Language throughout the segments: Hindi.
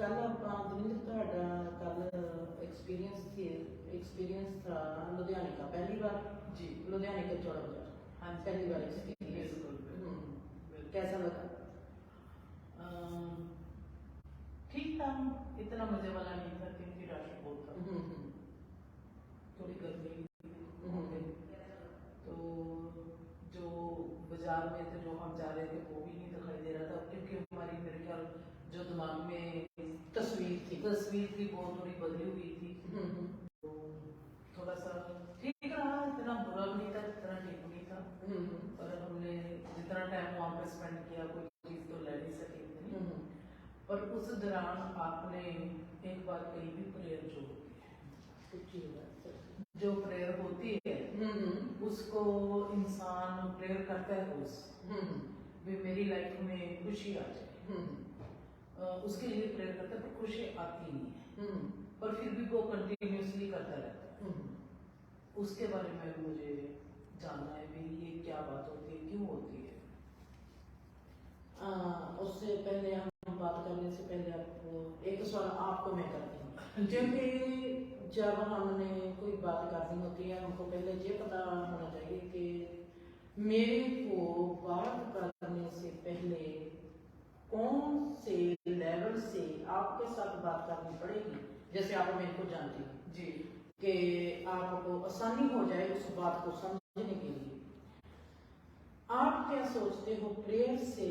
कल ਆਪਾਂ ਦਵਿੰਦਰ ਤੁਹਾਡਾ ਕੱਲ एक्सपीरियंस था लुधियाने का पहली बार जी लुधियाने के चौड़ा बाजार। हाँ पहली बार एक्सपीरियंस कैसा लगा? ठीक था, इतना मजे वाला नहीं था क्योंकि रश बहुत था, थोड़ी गर्मी तो जो बाजार में थे जो हम जा रहे थे वो भी नहीं दिखाई दे रहा था क्योंकि हमारी मेरे ख्याल जो दिमाग में तस्वीर थी वो थोड़ी बदली हुई थी, तो थोड़ा सा ठीक रहा, इतना बुरा भी नहीं था इतना ठीक नहीं था, पर हमने जितना टाइम वहाँ पे स्पेंड किया कोई चीज़ तो ले नहीं सके इतनी, पर उस दौरान आपने एक बात कही भी प्रेयर जो होती है, जो प्रेयर होती है उसको इंसान प्रेयर करता है रोज भी मेरी लाइफ में खुशी आ जाए, उसके लिए प्रेयर करता है, पर खुशी आती नहीं है, पर फिर भी वो कंटिन्यूसली करता रहता है। उसके बारे में मुझे जानना है भी ये क्या बात होती है, क्यों होती है? उससे पहले हम बात करने से पहले आपको एक सवाल आपको मैं करती हूँ, क्योंकि जब हमने कोई बात करनी होती है हमको पहले ये पता होना चाहिए कि मेरे को बात करने से पहले कौन से लेवल से आपके साथ बात करनी पड़ेगी, जैसे आप मेरे को जानती हो जी, कि आपको आसानी हो जाए उस बात को समझने के लिए। आप क्या सोचते हो प्रेयर से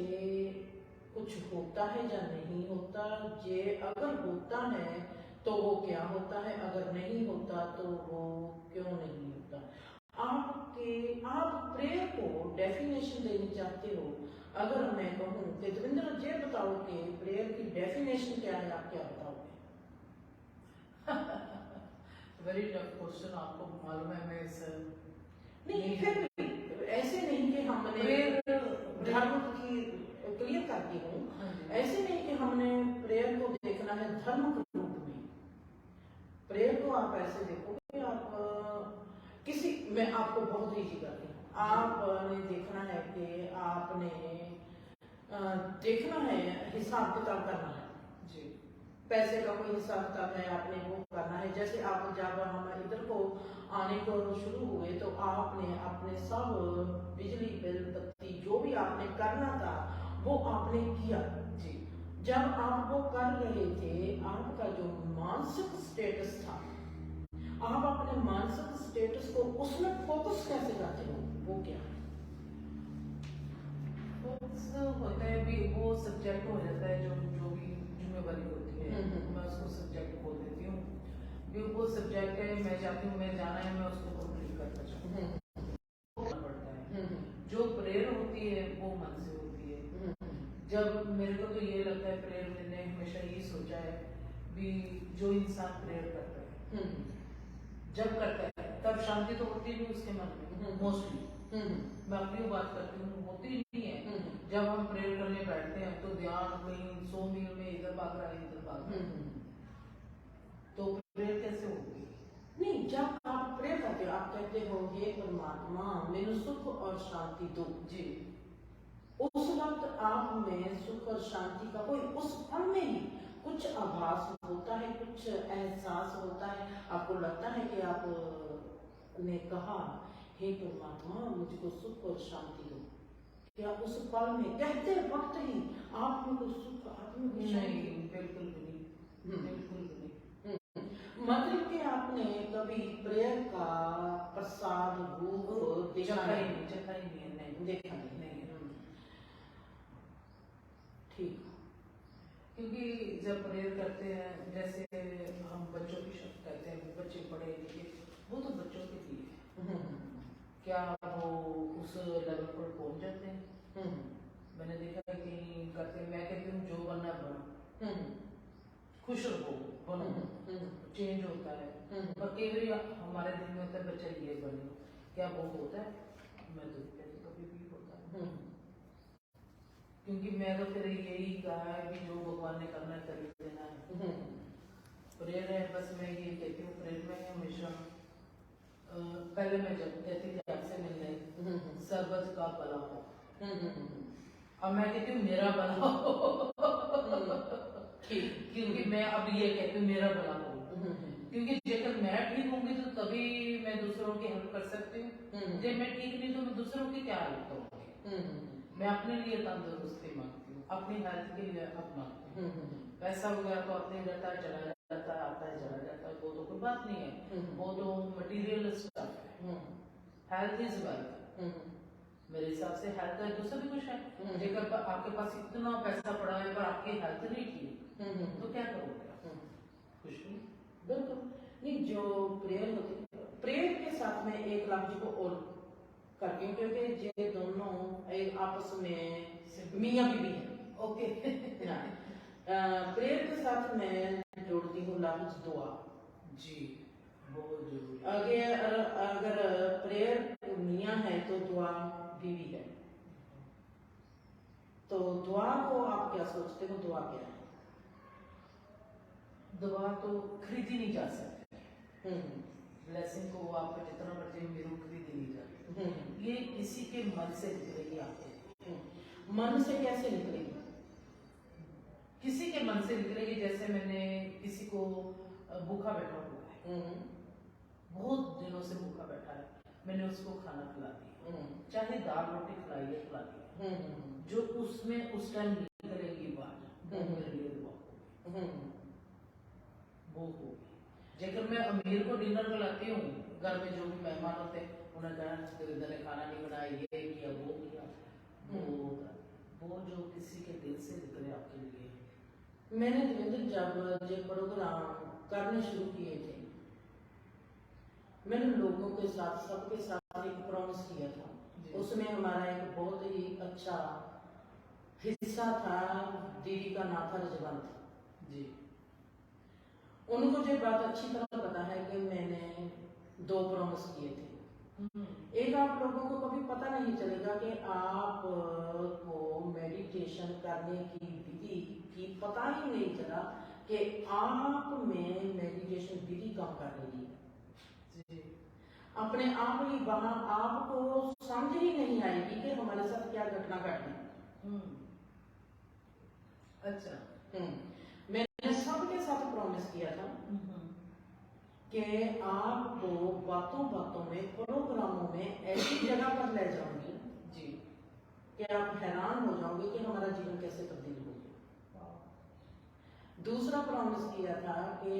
कुछ होता है या नहीं होता? ये अगर होता है तो वो क्या होता है, अगर नहीं होता तो वो क्यों नहीं होता? आप प्रेयर को डेफिनेशन देनी चाहते हो, अगर मैं कहूँ कि दविंद्र ये बताओ कि प्रेयर की डेफिनेशन क्या है, आप क्या बताओगे? वेरी टफ क्वेश्चन, आपको मालूम है मैं इस नहीं फिर भी ऐसे नहीं कि हमने धर्म की क्लियर करती हूँ, ऐसे नहीं कि हमने प्रेयर को देखना है धर्म के रूप में। प्रेयर को आप ऐसे देखोगे, आप किसी मैं आपको बहुत ईजी करती हूँ, आपने देखना है कि आपने देखना है हिसाब किताब करना है जी, पैसे का कोई हिसाब किताब है आपने वो करना है। जैसे आप जब हम इधर को आने को शुरू हुए तो आपने अपने सब बिजली बिल बत्ती जो भी आपने करना था वो आपने किया जी, जब आप वो कर रहे थे आपका जो मानसिक स्टेटस था, आप अपने मानसिक स्टेटस को उसमें फोकस कैसे करते हो, वो क्या है? फोकस होता है भी वो सब्जेक्ट हो जाता है जो जो भी जिम्मेवारी होती है, मैं उसको सब्जेक्ट बोल देती हूँ, भी वो सब्जेक्ट है, मैं चाहती हूँ मैं जाना है, मैं उसको कंप्लीट करना चाहती हूँ, पड़ता है। जो प्रेयर होती है वो मन से होती है। जब मेरे को तो ये लगता है प्रेयर, मैंने हमेशा यही सोचा है भी जो इंसान प्रेयर करता है जब करता है तब शांति तो होती नहीं उसके मन में मोस्टली, मैं अपनी बात करती हूँ, होती नहीं है। जब हम प्रेयर करने बैठते हैं तो ध्यान कहीं 100 मील में इधर भाग रहा है इधर भाग रहा है, तो प्रेयर कैसे होगी? नहीं, जब आप प्रेयर करते हो आप कहते हो हे परमात्मा मेरे सुख और शांति दो जी, उस वक्त आप में सुख और शांति का कोई उस पल में ही कुछ आभास होता है, कुछ एहसास होता है, आपको लगता है कि आप ने कहा हे परमात्मा मुझको सुख और शांति दो, क्या उस पल में कहते वक्त ही आप में कुछ सुख आप में कुछ नहीं, बिल्कुल भी नहीं, बिल्कुल भी नहीं। मतलब कि आपने कभी प्रेयर का प्रसाद रूप देखा ही नहीं, नहीं देखा नहीं, ठीक। क्योंकि जब प्रेयर करते हैं जैसे हम बच्चों की शब्द कहते हैं बच्चे पढ़े लिखे, वो तो बच्चों के लिए क्या वो उस लेवल पर पहुंच जाते हैं? मैंने देखा है कहीं करते, मैं कहती हूँ जो बनना बनो, खुश रहो बनो, चेंज होता है, और कई बार हमारे दिल में होता है बच्चा ये बने, क्या वो होता है? मैं तो कहती कभी भी होता है, क्योंकि मैं तो फिर यही कहा है कि जो भगवान ने करना है कर देना है। प्रेयर है, बस मैं ये कहती हूँ प्रेयर में हमेशा पहले मैं जब कहती थी आपसे मिलने सर्वज का भला हो, अब मैं कहती हूँ मेरा भला हो ठीक। क्योंकि मैं अब ये कहती हूँ मेरा भला हो, क्योंकि जेकर मैं ठीक होंगी तो तभी मैं दूसरों की हेल्प कर सकती हूँ। जब मैं ठीक नहीं तो मैं दूसरों की क्या हेल्प करूँगी। मैं अपने लिए तंदुरुस्ती मांगती हूँ, अपनी हेल्थ के लिए अब मांगती हूँ। पैसा वगैरह तो अपने रहता है, चला जाता है, आता है, चला जाता है, वो तो कोई बात नहीं है, वो तो मटीरियल स्टफ है। Health is wealth. मेरे हिसाब से हेल्थ है तो सभी कुछ है। जेकर आपके पास इतना पैसा पड़ा है पर आपकी हेल्थ नहीं ठीक तो क्या करोगे आप? कुछ नहीं। बिल्कुल नहीं। जो प्रेयर होती है, प्रेयर के साथ में एक लफ्ज को और करती हूँ, क्योंकि ये दोनों एक आपस में मियाँ बीवी है। ओके। प्रेयर के साथ मैं जोड़ती हूँ लफ्ज दुआ। जी, बहुत जरूरी। अगर प्रेयर मियाँ है तो दुआ बीवी है। तो दुआ को आप क्या सोचते हो, दुआ क्या है? दुआ तो खरीदी नहीं जा सकती। ब्लेसिंग को आप जितना मर्जी मेरे खरीदी नहीं जाती। ये किसी के मन से निकलेगी आपके। मन से कैसे निकलेगी? किसी के मन से निकलेगी। जैसे मैंने किसी को भूखा बैठा हुआ है, बहुत दिनों से भूखा बैठा है, मैंने उसको खाना खिला दिया, चाहे दाल रोटी खिलाई है, खिला दिया। जो उसमें उस टाइम निकलेगी बात, वो मेरे लिए दुआ होगी। वो होगी। जेकर मैं अमीर को डिनर खिलाती हूँ, घर में जो भी मेहमान होते हैं उन्हें कहा देवेंद्र ने खाना नहीं बनाया, ये किया, वो किया, वो जो किसी के दिल से निकले आपके लिए। मैंने देवेंद्र जब प्रोग्राम करने शुरू किए थे, मैंने लोगों के साथ, सबके साथ एक प्रॉमिस किया था। उसमें हमारा एक बहुत ही अच्छा हिस्सा था, दीदी का नाम था रजवंत जी। उनको जो बात अच्छी तरह पता है कि मैंने 2 प्रॉमिस किए थे। एक, आप लोगों को कभी पता नहीं चलेगा कि आप को मेडिटेशन करने की विधि की पता ही नहीं चला कि आप में मेडिटेशन विधि काम कर रही है। अपने आप ही वहां आपको समझ ही नहीं आएगी कि हमारे साथ क्या घटना घटी। अच्छा। मैंने सबके साथ प्रॉमिस किया था कि आपको बातों बातों में, प्रोग्रामों में ऐसी जगह पर ले जाऊंगी जी कि आप हैरान हो जाओगे कि हमारा जीवन कैसे तब्दील हो गया। दूसरा प्रॉमिस किया था कि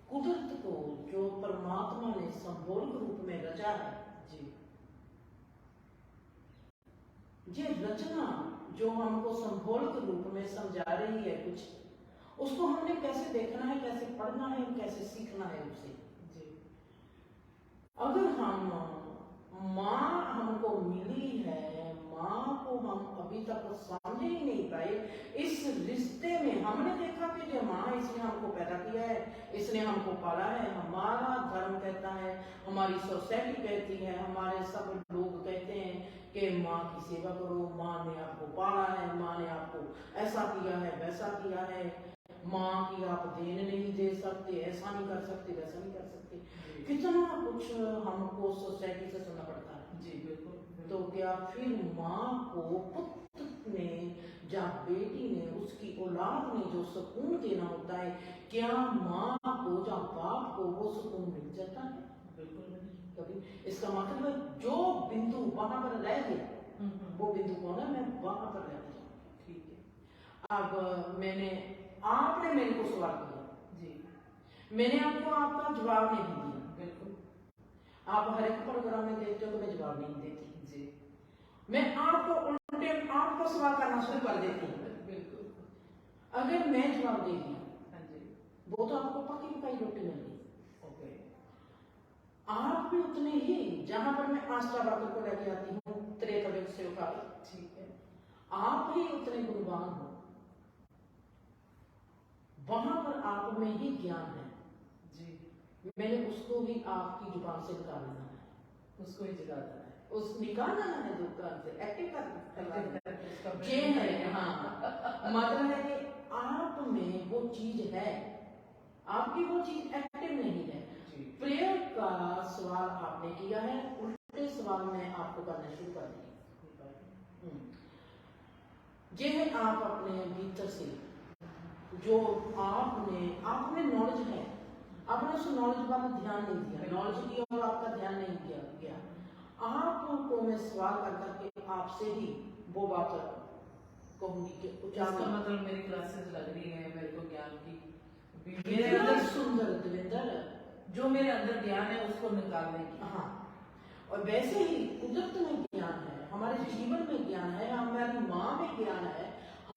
कुदरत को जो परमात्मा ने संबोधित रूप में रचा है जी, ये रचना जो हमको संबोधित रूप में समझा रही है कुछ, उसको हमने कैसे देखना है, कैसे पढ़ना है, कैसे सीखना है उससे जी। अगर हम माँ हमको मिली है, माँ को हम अभी तक समझ ही नहीं पाए, इस रिश्ते में हमने देखा कि जो माँ, इसने हमको पैदा किया है, इसने हमको पाला है, हमारा धर्म कहता है, हमारी सोसाइटी कहती है, हमारे सब लोग कहते हैं कि माँ की सेवा करो, माँ ने आपको पाला है, माँ ने आपको ऐसा किया है, वैसा किया है, माँ की आप देन नहीं दे सकते, ऐसा नहीं कर सकते, वैसा नहीं कर सकते, कितना कुछ हमको सोसाइटी से सुनना पड़ता है जी। बिल्कुल। तो क्या फिर माँ को पुत्र ने या बेटी ने, उसकी औलाद ने जो सुकून देना होता है, क्या माँ को या बाप को वो सुकून मिल जाता है? बिल्कुल नहीं कभी। इसका मतलब है जो बिंदु वहां पर रह गया, वो बिंदु कौन है, मैं वहां पर रह गया। ठीक है। अब आपने मेरे को सवाल किया जी, मैंने आपको आपका जवाब नहीं दिया। बिल्कुल। आप हर एक प्रोग्राम में देखते हो तो मैं जवाब नहीं देती जी, मैं आपको उल्टे आपको सवाल करना शुरू कर देती हूँ। बिल्कुल। अगर मैं जवाब दे दिया वो तो आपको पकी पकाई रोटी मिल गई। ओके। आप भी उतने ही, जहां पर मैं आस्था बातों को लेके आती हूँ, त्रेतयुग से उठा, ठीक है, आप ही उतने गुणवान हो, वहां पर आप में ही ज्ञान है जी। मैंने उसको भी आपकी जुबान से निकालना है, उसको ही जगाना है, उस निकालना है दुकान से, एक्टिव करना ये है। हाँ, मतलब है कि आप में वो चीज है, आपकी वो चीज एक्टिव नहीं है। प्रेयर का सवाल आपने किया है, उल्टे सवाल मैं आपको करना शुरू कर दिया। ये है आप अपने भीतर से जो आप में नॉलेज है, आपने उस नॉलेज पर ध्यान नहीं दिया, नॉलेज की ओर आपका ध्यान नहीं दिया गया। आपको मैं सवाल कर करके आपसे ही वो बात कहूंगी कि इसका मतलब मेरी क्लासेस लग रही है मेरे को ज्ञान की, मेरे कितना अंदर सुंदर दविंदर, जो मेरे अंदर ज्ञान है उसको निकालने की। हाँ, और वैसे ही कुदरत में ज्ञान है, हमारे जीवन में ज्ञान है, हमारी माँ में ज्ञान है,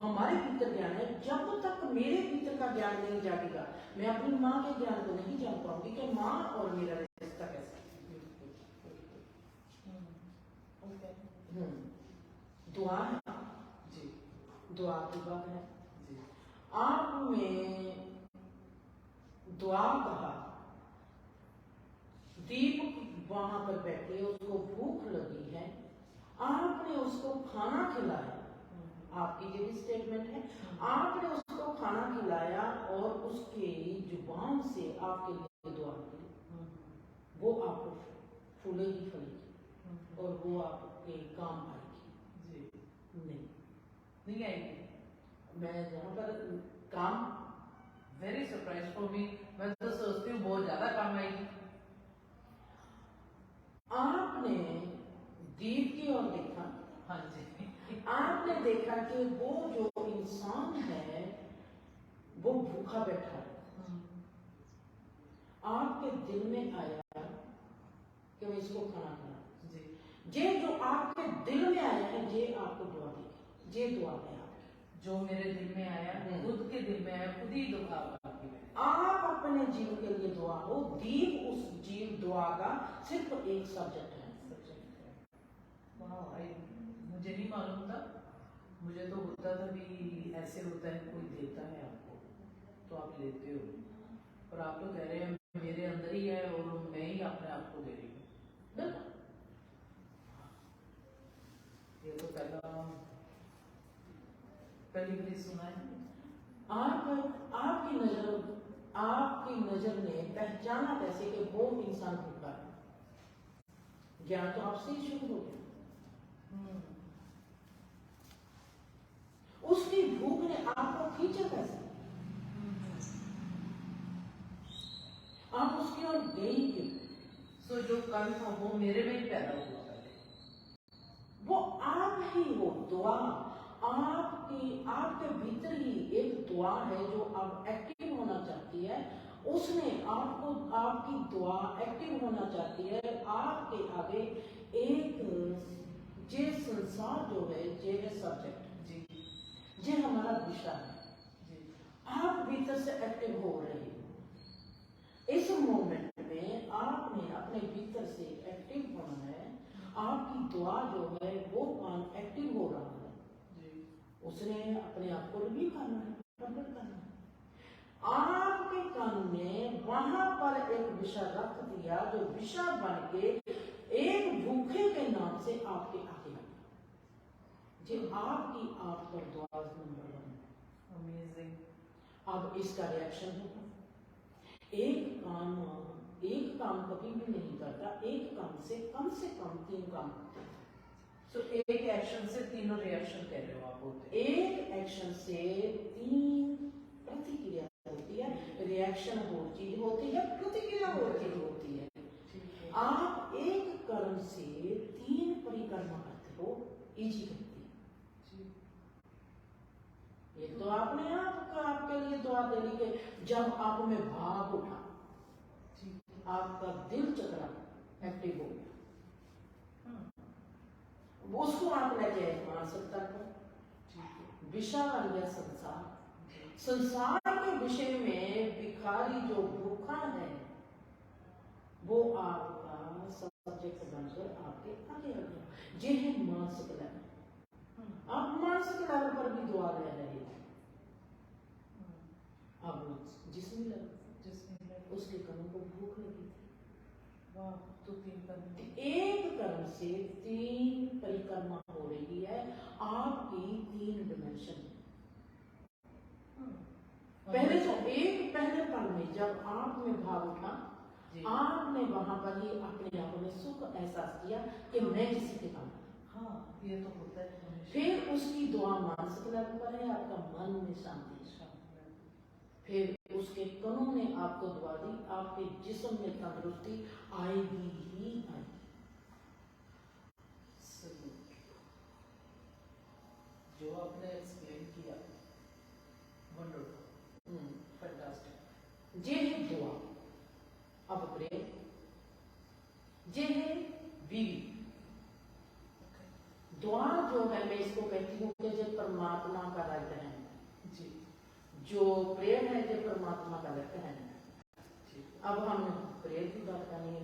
हमारे भीतर ज्ञान है। जब तक मेरे भीतर का ज्ञान नहीं जागेगा, मैं अपनी माँ के ज्ञान को नहीं जान पाऊंगी कि माँ और मेरा रिश्ता कैसा है। दुआ है जी, दुआ की बात है। जी, आप में दुआ कहा, दीप वहां पर बैठे, उसको भूख लगी है, आपने उसको खाना खिलाया, आपकी ये भी स्टेटमेंट है, आपने उसको खाना खिलाया और उसके जुबान से आपके लिए दुआ की, वो आपको फूलेगी फलेगी और वो आपके काम आएगी। जी, नहीं आएगी। मैं यहाँ पर काम, वेरी सरप्राइज फॉर मी, मैं तो सोचती हूँ बहुत ज्यादा काम आएगी। आपने दीप की ओर देखा, हाँ जी, आपने देखा कि वो जो इंसान है वो भूखा बैठा है, आपके दिल में आया कि मैं इसको खाना खिलाऊं। जी, ये जो आपके दिल में आया है ये आपको दुआ देगी, ये दुआ है आपकी। जो मेरे दिल में आया, खुद के दिल में आया, खुद ही दुआ आपकी है। आप अपने जीवन के लिए दुआ हो, दीप उस जीव दुआ का सिर्फ एक सब्जेक्ट है। मुझे नहीं मालूम था, मुझे तो होता था भी ऐसे होता है, कोई देता है आपको तो आप लेते हो, और आप तो कह रहे हैं मेरे अंदर ही है और मैं ही अपने आप को दे रही हूँ। ये तो पहली बार सुना है। आपकी नजर ने पहचाना कैसे कि वो इंसान भूखा है? ज्ञान तो आपसे ही शुरू हो गया। उसकी भूख ने आपको खींचा कैसे? आप उसकी ओर गई क्यों? सो जो कल था वो मेरे में ही पैदा हुआ पहले, वो आप ही हो। दुआ आपके भीतर ही एक दुआ है जो अब एक्टिव होना चाहती है। उसने आपकी दुआ एक्टिव होना चाहती है। आपके आगे एक जे संसार जो है, जे है सब्जेक्ट, जी, जे हमारा विषय है, जी, आप भीतर से एक्टिव हो रहे हो। इस मोमेंट में आपने अपने भीतर से एक्टिव होना है। आपकी दुआ जो है वो कान एक्टिव हो रहा है। जी, उसने अपने आप को रिवील करना है, प्रकट करना है। आपके कान ने वहां पर एक विषय रख दिया जो विषय बन के एक भूखे के नाम से आपके आगे आ गया। जी, आपकी आप पर दुआ नंबर 1। अमेजिंग। अब इसका रिएक्शन होगा। एक काम कभी भी नहीं करता, एक काम से कम 3 काम करता है। तो एक एक्शन से तीनों रिएक्शन कह रहे हो आप होते? एक एक्शन से 3 प्रतिक्रिया होती है। रिएक्शन और चीज होती है, प्रतिक्रिया और चीज होती है। आप एक कर्म से 3 परिक्रमा करते हो, इजी करती है। ये तो आपने आपके लिए दुआ दे दी कि जब आप में भाव उठा, आपका दिल चक्रा एक्टिव हो गया, उसको आप लेके आए मानसिक तक विषय बन गया संसार। संसार के विषय में भिखारी जो भूखा है वो आपका सब्जेक्ट बनकर आपके आगे आ गया। ये है मानसिक लेवल। आप मानसिक लेवल पर भी दुआ ले रहे हैं। अब जिसमें उसके कर्म को भूख लगी थी, तो 3 कर्म, एक कर्म से 3 परिक्रमा हो रही है। आपकी 3 डिमेंशन। पहले पल में जब आप में भाव उठा, आपने वहां पर ही अपने आप में सुख एहसास किया कि मैं किसी के काम। हाँ, ये तो होता है। फिर उसकी दुआ मानसिक लेवल पर है, आपका मन में शांति। फिर उसके कणों ने आपको दुआ दी, आपके जिस्म में तंदुरुस्ती आएगी ही आएगी। जो आपने एक्सप्लेन किया, वंडरफुल, फैंटास्टिक। ये है दुआ। अब प्रेयर, ये है बीवी। दुआ जो है, मैं इसको कहती हूँ कि ये परमात्मा का राइट है जी। जो प्रेयर है, ये परमात्मा का राइट है। अब हम प्रेयर की बात करनी है।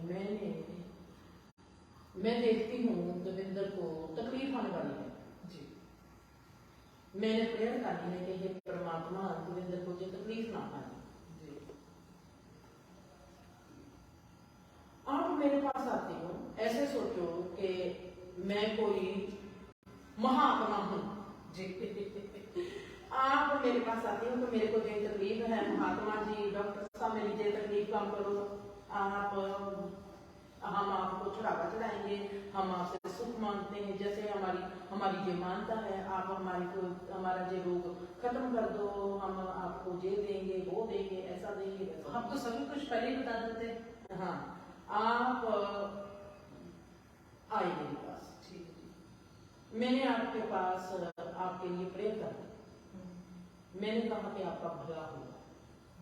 मैं देखती हूँ दविंदर को तकलीफ आने वाली है जी। मैंने प्रेयर करनी है कि हे परमात्मा दविंदर को जो तकलीफ ना आए जी। आप मेरे पास आते हो, ऐसे सोचो कि मैं कोई महात्मा हूँ जी। आप मेरे पास आते हो तो मेरे को जो तकलीफ है, महात्मा जी डॉक्टर साहब मेरी जो तकलीफ कम करो, आप हम आपको चढ़ावा चढ़ाएंगे, हम आपसे सुख मांगते हैं, जैसे हमारी जो मानता है, आप हमारा जो रोग खत्म कर दो, हम आपको ये देंगे वो देंगे, ऐसा देंगे वैसा। आप तो सभी कुछ पहले ही बता देते। हाँ, आप आए मेरे पास, ठीक है। मैंने आपके पास आपके लिए प्रेयर कर दी, मैंने कहा कि आपका भला होगा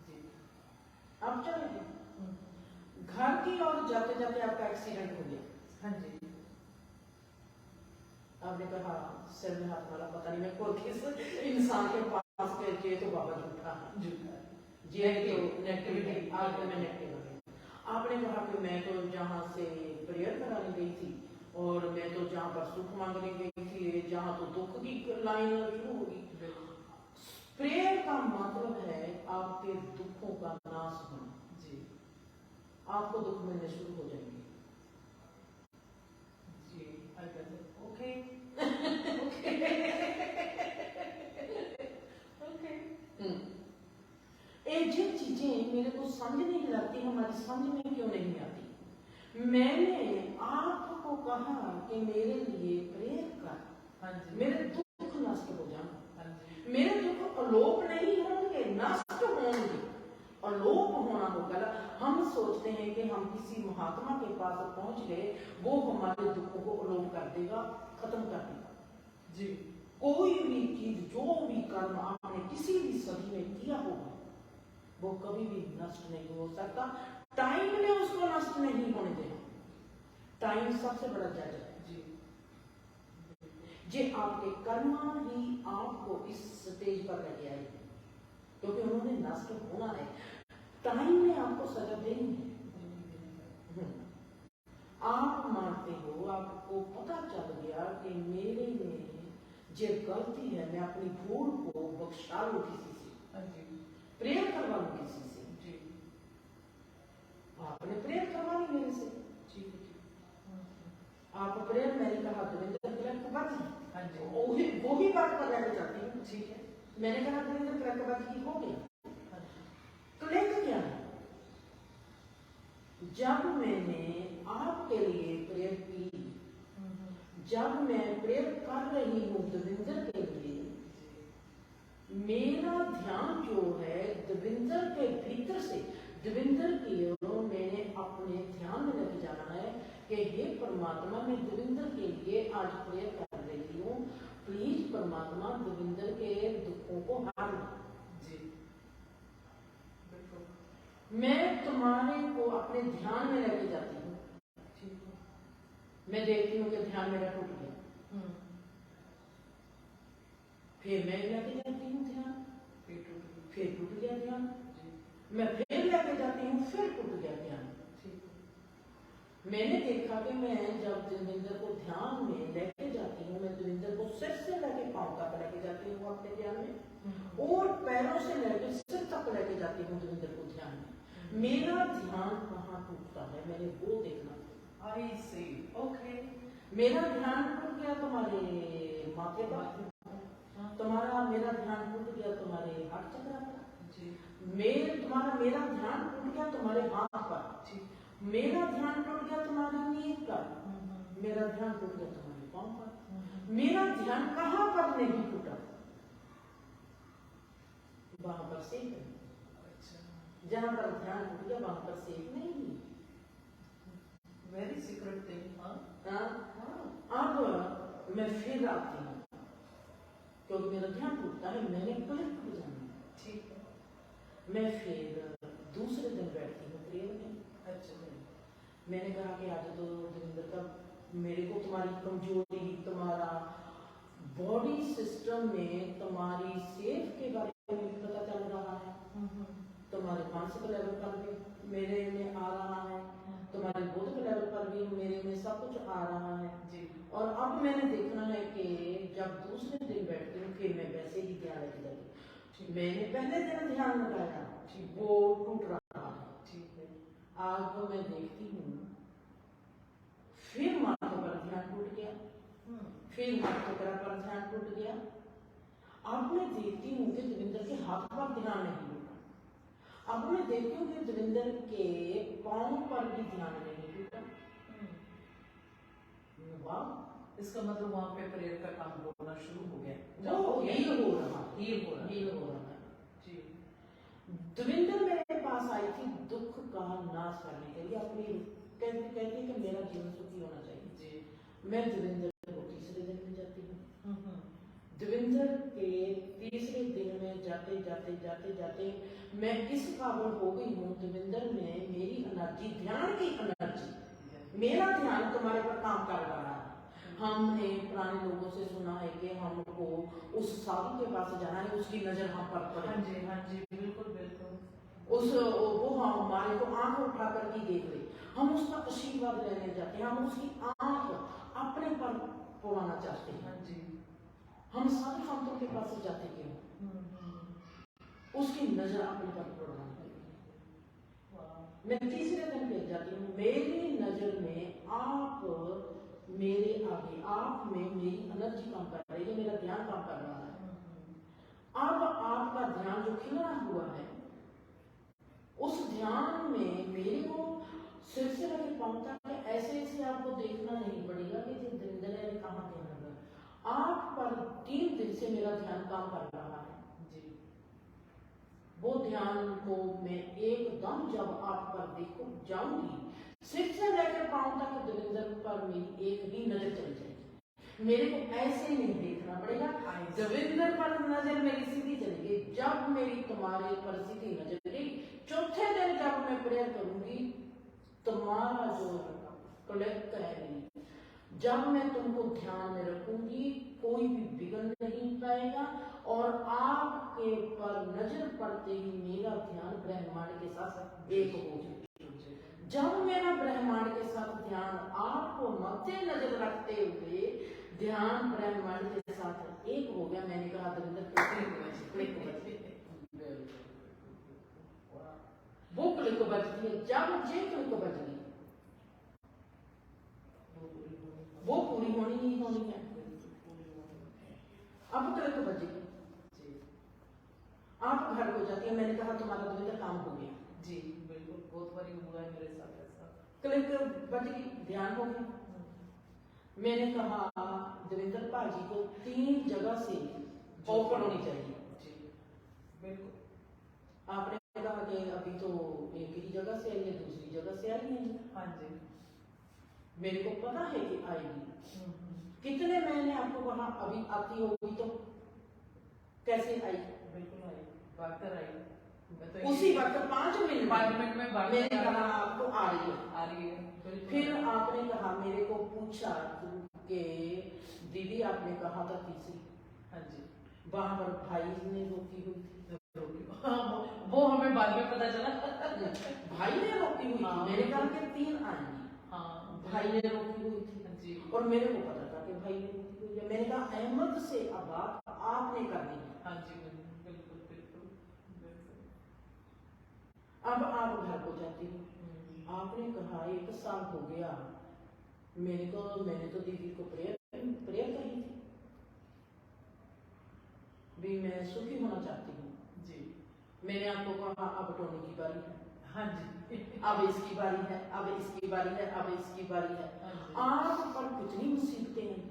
जी। आप चले गए घर की और जाते जाते आपका एक्सीडेंट हो गया। हाँ जी। आपने कहा सिर में हाथ मारा, पता नहीं मैं को किस इंसान के पास के जे तो बाबा झूठा है, जे तो नेगेटिविटी आज मैं नेगेटिव हो गया। आपने कहा कि मैं तो जहाँ से प्रेयर कराने गई थी और मैं तो जहाँ पर सुख मांगने गई थी, जहाँ तो दुख की लाइन शुरू होगी। प्रेयर का मतलब है आपके दुखों का नाश होना जी। आपको दुख मिलने शुरू हो जाएंगे जी। I get it. ओके। जिन चीजें मेरे को समझ नहीं लगती, हमारी समझ में क्यों नहीं आती, मैंने आपको कहा कि मेरे लिए प्रेयर कर, हाँ जी। मेरे दुख नष्ट हो जाए। हाँ जी। मेरे दुख अलोप नहीं होंगे, नष्ट होंगे। अलोप होना होगा। हम सोचते हैं कि हम किसी महात्मा के पास पहुंच गए, वो हमारे दुखों को अलोप कर देगा, खत्म कर देगा जी। कोई भी चीज, जो भी कर्म आपने किसी भी सदी में किया होगा, वो कभी भी नष्ट नहीं हो सकता। टाइम ने उसको नष्ट नहीं होने देना। टाइम सबसे बड़ा जज है जी। जे आपके कर्म ही आपको इस स्टेज पर लेके आएंगे, क्योंकि उन्होंने नष्ट होना है। टाइम ने आपको सजा देनी है। आप मानते हो, आपको पता चल गया कि मेरे में जो गलती है, मैं अपनी भूल को बख्शा लूं किसी से, हाँ जी। प्रेयर करवा लूं किसी से। जी। आपने प्रेयर करवा ली मेरे से, ठीक है। आप प्रेयर, मैंने कहा दविंदर क्रैक बाजी, हाँ जी। वो ही बात पर रहना चाहती हूँ। ठीक है। मैंने कहा दविंदर क्रैक बाजी हो गया, हाँ जी। क्लैक क्या है? जब मैंने आपके लिए प्रेयर की, जब मैं प्रेयर कर रही हूँ दविंदर के लिए, मेरा ध्यान जो है दविंदर के भीतर से दविंदर की ओर मैंने अपने ध्यान में लेके जाना है कि हे परमात्मा, मैं दविंदर के लिए आज प्रेयर कर रही हूँ, प्लीज परमात्मा दविंदर के दुखों को हर लो। जी। मैं तुम्हारे को अपने ध्यान में लेके जाती हूँ। ठीक है। मैं देखती हूँ कि ध्यान मेरा टूट गया, फिर मैं लेके जाती हूँ ध्यान, फिर टूट गया ध्यान, मैं फिर लेके जाती हूँ, फिर टूट गया ध्यान। मैंने देखा कि मैं जब दविंदर को ध्यान में लेके जाती हूँ, मैं दविंदर को सिर से लेके पांव तक लेके जाती हूँ अपने ध्यान में, और पैरों से लेके सिर तक लेके जाती हूँ दविंदर को ध्यान में। मेरा ध्यान कहाँ टूटता है, मैंने वो देखना। आई सी। ओके। मेरा ध्यान टूट गया तुम्हारे माथे पर, मेरा ध्यान टूट गया तुम्हारे हाथ चक्र पर, मेरा ध्यान टूट गया तुम्हारे हाथ पर, मेरा ध्यान टूट गया तुम्हारी नींद पर, मेरा ध्यान टूट गया तुम्हारे पांव पर। मेरा ध्यान कहाँ पर नहीं टूटा? वहां पर से जहाँ पर ध्यान टूट गया वहां पर सेफ नहीं। Very secret thing. हाँ हाँ, अब मैं फिर आती हूँ क्योंकि मेरा ध्यान टूटता है, मैंने क्लिक हो जाना है। ठीक है। मैं फिर दूसरे दिन बैठती हूँ प्रेयर में। अच्छा मैंने कहा कि आज तो दविंदर का, मेरे को तुम्हारी कमजोरी, तुम्हारा बॉडी सिस्टम में तुम्हारी सेफ के बारे में पता चल रहा है, तुम्हारे मानसिक लेवल पर भी मेरे में आ रहा है, तुम्हारे बौद्धिक लेवल पर भी मेरे में सब कुछ आ रहा है जी। और अब मैंने देखना है कि जब दूसरे दिन बैठती हूँ फिर मैं वैसे ही ध्यान रख जाती। मैंने पहले दिन ध्यान लगाया, वो टूट रहा है। ठीक है। अब मैं देखती हूँ फिर माथे पर ध्यान टूट गया, फिर हाथ वगैरह पर ध्यान टूट गया। अब मैं देखती हूँ कि दविंदर के हाथ पर ध्यान नहीं टूटा। अब मैं देखती हूँ कि दविंदर के पाँव पर भी ध्यान नहीं टूटा। वाह, इसका मतलब वहाँ पे प्रेयर का काम होना शुरू हो गया। वो हील हो रहा हील हो रहा है। जी। दविंदर मेरे पास आई थी दुख का नाश करने के लिए, अपनी कहती कि मेरा जीवन सुखी होना चाहिए जी। मैं दविंदर को तीसरे दिन में जाती हूँ। दविंदर के तीसरे दिन में जाते जाते जाते जाते मैं इस काबिल हो गई हूँ, दविंदर में मेरी एनर्जी, ध्यान की एनर्जी, मेरा ध्यान तुम्हारे पर काम कर रहा है। हमने पुराने लोगों से सुना है कि हमको उस साधु के पास जाना है, उसकी नजर हम पर पड़े। हाँ जी बिल्कुल बिल्कुल। वो हमारे को आंख उठा कर ही देख ले, हम उसका आशीर्वाद लेने जाते हैं, हम उसकी आंख अपने पर पवाना चाहते हैं। हाँ जी। हम साधु संतों के पास जाते क्यों? उसकी नजर अपने पर पड़ना। मैं तीसरे दिन फिर जाती हूँ, मेरी नजर में आप मेरे आगे, आप में मेरी एनर्जी काम कर रही है, मेरा ध्यान काम कर रहा है। अब आपका ध्यान जो खिला हुआ है, उस ध्यान में मेरे को सिर से लेकर पाँव तक ऐसे ऐसे आपको देखना नहीं पड़ेगा कि दविंदर ने कहाँ ध्यान लगा। आप पर 3 दिन से मेरा ध्यान काम कर रहा है जी। वो ध्यान को मैं एकदम जब आप पर देखो जाऊंगी, सिर से लेकर पाँव तक दविंदर पर मेरी एक ही नजर चल जाएगी। मेरे को ऐसे नहीं देखना पड़ेगा, दविंदर पर नजर मेरी सीधी चलेगी। जब मेरी तुम्हारे पर सीधी नजर गई, चौथे दिन जब मैं प्रेयर करूंगी, तुम्हारा जो कलेक्ट है, जब मैं तुमको ध्यान में रखूंगी, कोई भी बिगड़ नहीं पाएगा और आपके पर नजर पड़ते ही मेरा ध्यान ब्रह्मांड के साथ एक हो जाए। जब मेरा ब्रह्मांड के साथ ध्यान आपको मध्य नजर रखते हुए ध्यान ब्रह्मांड के साथ एक हो गया, मैंने कहा दविंदर वो क्लिक बजती है। जब जे क्लिक बज गई, वो पूरी होनी ही होनी है। अब क्लिक बजेगी, आप घर को जाती है। मैंने कहा तुम्हारा दविंदर काम हो गया जी बिल्कुल, बहुत बारी हुआ है मेरे साथ ऐसा। क्लिक बज गई, ध्यान हो गया। मैंने कहा दविंदर भाजी को 3 जगह से ओपन होनी चाहिए जी बिल्कुल। आपने कहा कि अभी तो एक ही जगह से आई है, दूसरी जगह से आई है। हाँ जी, मेरे को पता है कि आएगी। कितने मैंने आपको कहा अभी आती होगी, तो कैसे आई? बिल्कुल आई, भागकर आई। तो उसी वक्त 5 मिनट में मैंने कहा आपको आ रही है। फिर बिल्कुल। आपने कहा, मेरे को पूछा कि दीदी आपने कहा था तीसरी। हाँ जी, वहां पर भाई ने रोकी हुई थी। वो हमें बाद में पता चला। भाई ने रोकी हुई थी, मेरे ख्याल के 3 आएंगी। हाँ, भाई ने रोकी हुई थी जी। और मेरे को पता था कि भाई ने रोकी हुई है। मैंने कहा अहमद से अब बात आपने करनी है। हाँ जी बिल्कुल बिल्कुल बिल्कुल। अब आप घर को जाती हो, आपने कहा 1 साल हो गया मैंने तो दीदी को प्रेयर कही थी भी मैं सुखी होना चाहती हूँ जी। मैंने आपको कहा अब टोनी की बारी है। हाँ जी, अब इसकी बारी है, अब इसकी बारी है, अब इसकी बारी है। आप पर कितनी मुसीबतें हैं।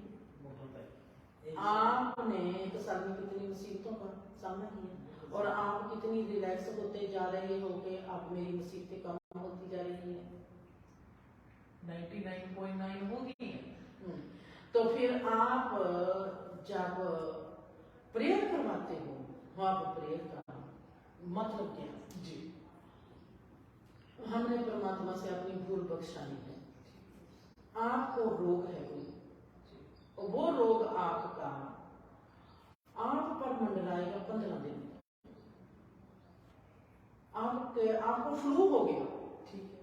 आपने 1 साल में कितनी मुसीबतों का सामना किया, और आप कितनी रिलैक्स होते जा रहे हो कि आप मेरी मुसीबतें कम होती जा रही हैं। 99.9 होगी है। तो फिर आप जब प्रेयर करवाते हो, आप प्रेयर का मतलब क्या है? जी, हमने परमात्मा से अपनी भूल बख्शानी है। आपको रोग है कोई, वो रोग आपका आप पर मंडराएगा 15 दिन। आपको फ्लू हो गया, ठीक है।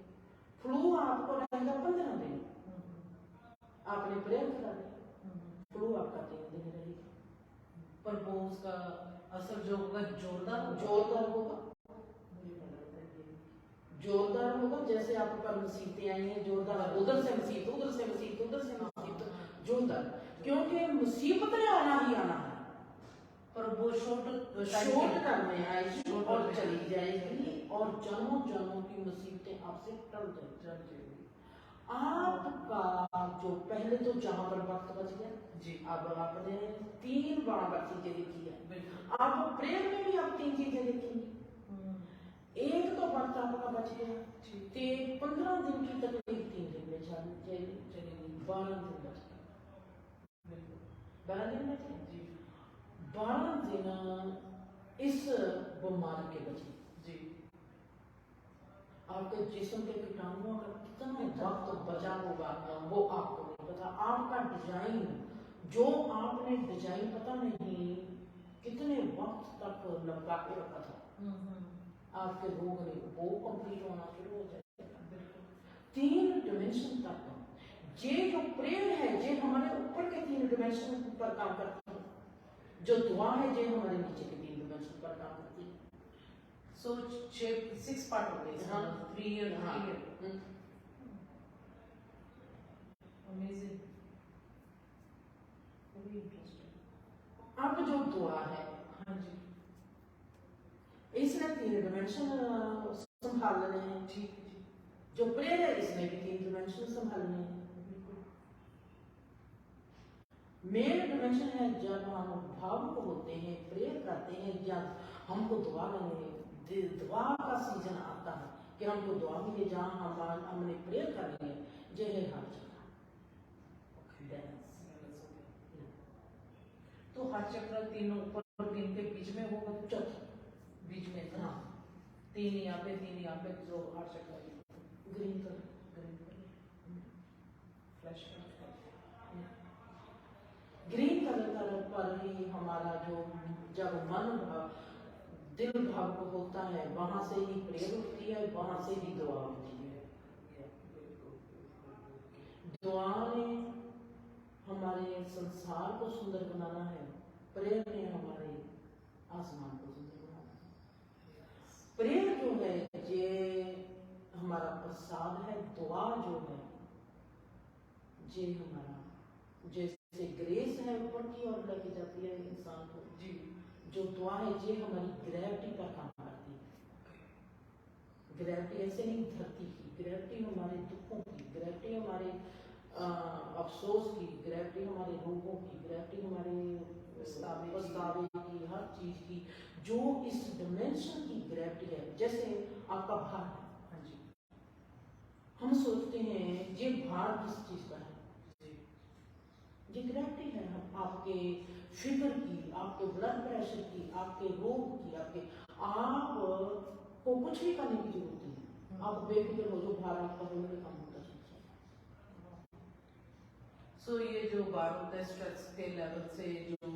फ्लू आपको रहेगा 15 दिन। आपने प्रेयर करा दिया, फ्लू आपका 3 दिन रहेगा। पर वो उसका असर जो होगा जोरदार जोरदार होगा, जोरदार होगा। जैसे आप पर मुसीबतें आई हैं, जोरदार, उधर से मुसीबत, उधर से मुसीबत, उधर से मुसीबत, जोरदार, क्योंकि मुसीबत ने आना ही आना है। पर वो शॉर्ट टाइम में आएगी और चली जाएगी, और जन्मों जन्मों की मुसीबतें आपसे टल जाएगी। आपका जो पहले तो जहां पर वक्त बच गया जी, अब आपने 3 बार चीजें देखी है। बिल्कुल। आप प्रेयर में भी आप 3 चीजें देखेंगे। एक तो वक्त आपका बच गया, 15 दिन की तकलीफ 3 दिन में चलेगी, 12 दिन बच गए, 12 दिन बच गए जी, 12 दिन इस बीमारी के बचे जी। आपके जिस्म के कीटाणुओं का कितना वक्त बचा होगा वो आपको नहीं पता। आपका डिजाइन जो आपने डिजाइन पता नहीं कितने वक्त तक लगा के रखा था, आपके रोग ने वो कंप्लीट होना शुरू हो जाएगा। 3 डिमेंशन तक ये जो प्रेयर है, ये हमारे ऊपर के 3 डिमेंशन पर काम करती है। जो दुआ है ये हमारे नीचे के 3 डिमेंशन पर काम करती है। So 6 part हो गए। हाँ, 3 year, 3 year. Amazing. Very interesting. अब जो दुआ है, हाँ जी, इसने 3 डिमेंशन संभालने हैं। ठीक है जी, जो प्रेयर है इसमें भी 3 डिमेंशन संभालने हैं। मेन डिमेंशन है जब हम भावुक होते हैं, प्रेयर करते हैं, या हमको दुआ दुआ का सीजन आता है कि हमको दुआ मिले, जहाँ हमने प्रेयर करनी है, ये है हर जगह। तो हाथ चक्र 3 ऊपर 3 के बीच में होगा, तो चौथा बीच में था। हाँ, 3 यहाँ पे 3 यहाँ पे, जो हाथ चक्र green colour, flash green colour पर ही हमारा जो जब मन दिल भावुक होता है, वहां से ही प्रेयर उठती है, वहां से ही दुआ उठती है। दुआ ने हमारे संसार को सुंदर बनाना है, प्रेयर ने हमारे आसमान को सुंदर बनाना है। प्रेयर जो है ये हमारा प्रसाद है, दुआ जो है ये हमारा जैसे ग्रेस है ऊपर की ओर लेके जाती है इंसान को जी। जो दुआ है ये हमारी ग्रेविटी पर काम करती है। ग्रेविटी ऐसे नहीं धरती की, ग्रेविटी हमारे दुखों की, ग्रेविटी हमारे अफसोस की, ग्रेविटी हमारे रोगों की, ग्रेविटी हमारे पछतावे की, हर चीज की, जो इस डिमेंशन की ग्रेविटी है। जैसे आपका भार है, हाँ जी, हम सोचते हैं ये भार किस चीज का है, ये ग्रेविटी है। हम आपके फिगर की, आपके ब्लड प्रेशर की, आपके रोग की, आपको कुछ भी करने की जरूरत नहीं। आप बेफिक्र हो, जो भार आपका होने का काम होता है। सो ये जो बार होता है स्ट्रेस के लेवल से, जो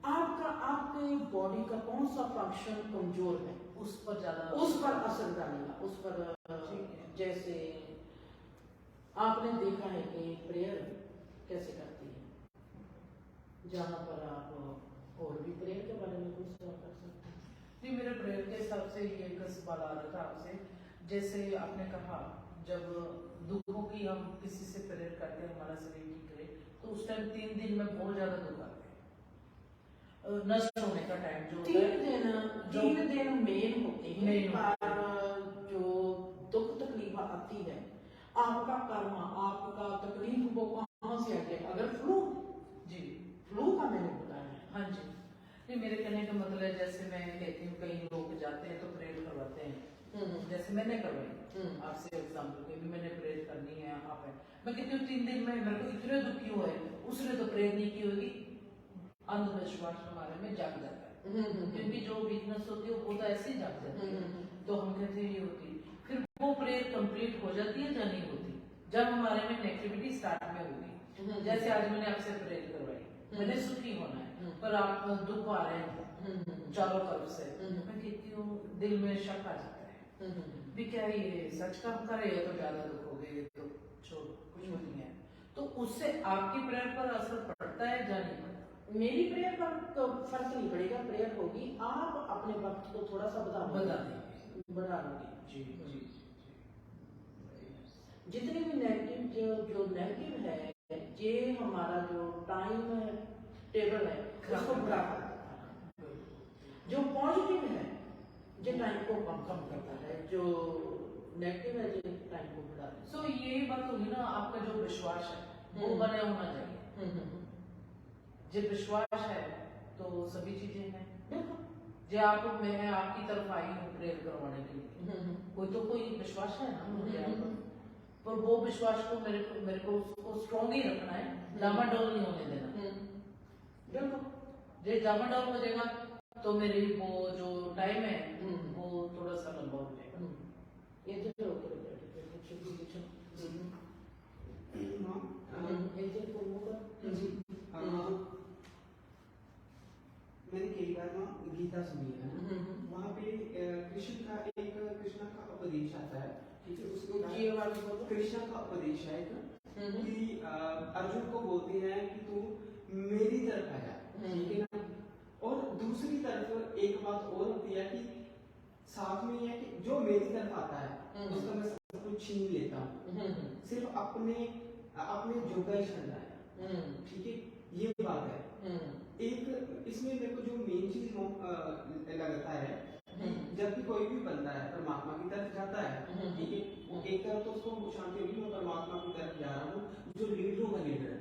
आपके बॉडी का कौन सा फंक्शन कमजोर है, उस पर ज्यादा, उस पर असर डालेगा, उस पर। जैसे आपने देखा है कि प्रेयर कैसे करती है, जहाँ पर आप और भी प्रेयर के बारे में कुछ कर सकते हैं। जी, मेरे प्रेयर के हिसाब से ये एक सवाल आ रहा था आपसे। जैसे आपने कहा जब दुखों की हम किसी से प्रेयर करते हैं, हमारा शरीर ठीक करे, तो उस टाइम 3 दिन में बहुत ज्यादा दुख आते हैं, नष्ट होने का टाइम जो 3 दिन मेन होते हैं। जो दुख तकलीफ आती है, आपका कर्म, आपका तकलीफ वो कहाँ से आती है। अगर फ्लू, जी फ्लू का मैंने बताया, हाँ जी, नहीं, मेरे कहने का मतलब है जैसे मैं कहती हूँ कई लोग जाते हैं तो प्रेयर करवाते हैं, जैसे मैंने करवाई आपसे एग्जाम्पल के भी मैंने प्रेयर करनी है आप है, मैं कहती हूँ 3 दिन में मेरे को इतने दुखी हुए उसने तो प्रेयर नहीं की होगी, अंधविश्वास हमारे में जाग जाता है, क्योंकि जो वीकनेस होती है वो तो ऐसे ही जाग जाती है, तो हम कहते हैं ये होती है, फिर वो प्रेयर कंप्लीट हो जाती है या नहीं होती, जब हमारे में नेगेटिविटी स्टार्ट में होगी, जैसे आज मैंने आपसे प्रेयर करवाई, मैंने सुखी होना है पर आप दुख आ रहे हैं चारों तरफ से, मैं कहती हूँ दिल में शक आ जाता है भी क्या ये सच काम कर रहे हो तो ज्यादा दुख हो गए, तो छोड़ कुछ नहीं है, तो उससे आपकी प्रेयर पर असर पड़ता है या नहीं पड़ता? मेरी प्रेयर पर तो फर्क नहीं पड़ेगा, प्रेयर होगी, आप अपने वक्त को थोड़ा सा बढ़ा लोगे जी जी। जितनी भी नेगेटिव जो नेगेटिव है, ये हमारा जो टाइम टेबल है उसको बढ़ा करता है, जो पॉजिटिव है ये टाइम को कम करता है, जो नेगेटिव है ये टाइम को बढ़ा देता है। सो ये बात होगी ना, आपका जो विश्वास है वो बने होना चाहिए, जो विश्वास है तो सभी चीजें हैं, जो आप मैं आपकी तरफ आई हूँ प्रेयर करवाने के लिए, कोई विश्वास है ना मुझे, पर वो विश्वास को मेरे को उसको स्ट्रॉन्ग ही रखना है, डामाडोल नहीं होने देना, जो डामाडोल हो जाएगा तो मेरी वो जो टाइम है वो थोड़ा सा लंबा हो जाएगा। ये जो मैंने कई बार ना गीता सुनी है, वहाँ पे कृष्ण का उपदेश आता है, ठीक है, उसको कृष्ण का उपदेश है कि अर्जुन को बोलते हैं कि तू मेरी तरफ आ जा, ठीक है ना, और दूसरी तरफ एक बात और होती है कि साथ में यह कि जो मेरी तरफ आता है उसका मैं सब कुछ छीन लेता हूँ, सिर्फ अपने जोगा ही छंदा है, ठीक है, ये बात है। एक इसमें मेरे को जो मेन चीज लगता है, जब भी कोई भी बंदा है परमात्मा की तरफ जाता है, ठीक है, वो एक तरफ तो उसको शांति होगी मैं परमात्मा की तरफ जा रहा हूँ, जो लीडरों का लीडर है,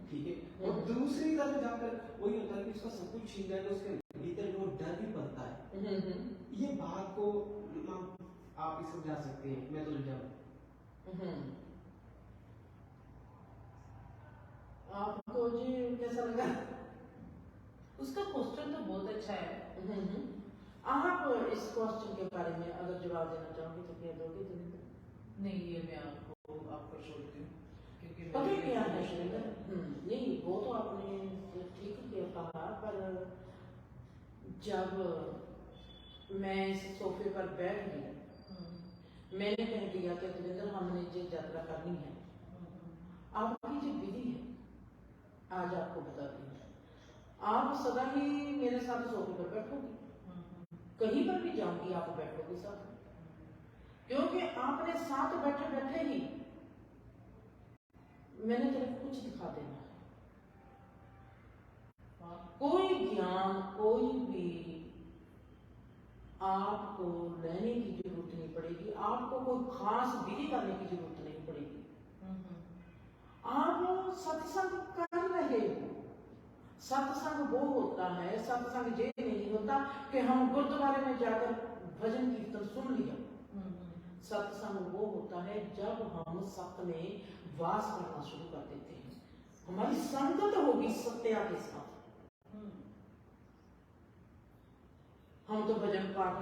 ठीक है, और दूसरी तरफ जाकर वही होता है कि उसका सब कुछ छीन जाए तो उसके भीतर जो डर भी पड़ता है, ये बात को आप इसे समझा सकते हैं, मैं तो समझाऊं। आपको जी कैसा लगा? उसका क्वेश्चन तो बहुत अच्छा है। आप इस क्वेश्चन के बारे में अगर जवाब देना चाहोगे तो क्या दोगे? नहीं, ये मैं आपको छोड़ती हूँ क्योंकि पता क्या है सुरेंद्र, नहीं वो तो आपने ठीक ही कहा, पर जब मैं इस सोफे पर बैठ गई, मैंने कह दिया कि सुरेंद्र हमने ये यात्रा करनी है, आपकी जो विधि है आज आपको बताती हूँ, आप सदा ही मेरे साथ सोफे पर बैठोगे, कहीं पर भी जाऊंगी आप बैठोगे साथ, क्योंकि आपने साथ बैठे बैठे ही मैंने तेरे को कुछ दिखा देना है, कोई ज्ञान कोई भी आपको लेने की जरूरत नहीं पड़ेगी, आपको कोई खास विधि करने की जरूरत नहीं पड़ेगी, आप सत्संग कर रहे हो, सत्संग वो होता है, सत्संग ये नहीं होता कि हम गुरुद्वारे में जाकर भजन कीर्तन सुन लिया, सत्संग वो होता है जब हम सत्य में वास करना शुरू कर देते हैं, हमारी संगत होगी सत्या के साथ, हम तो भजन पाठ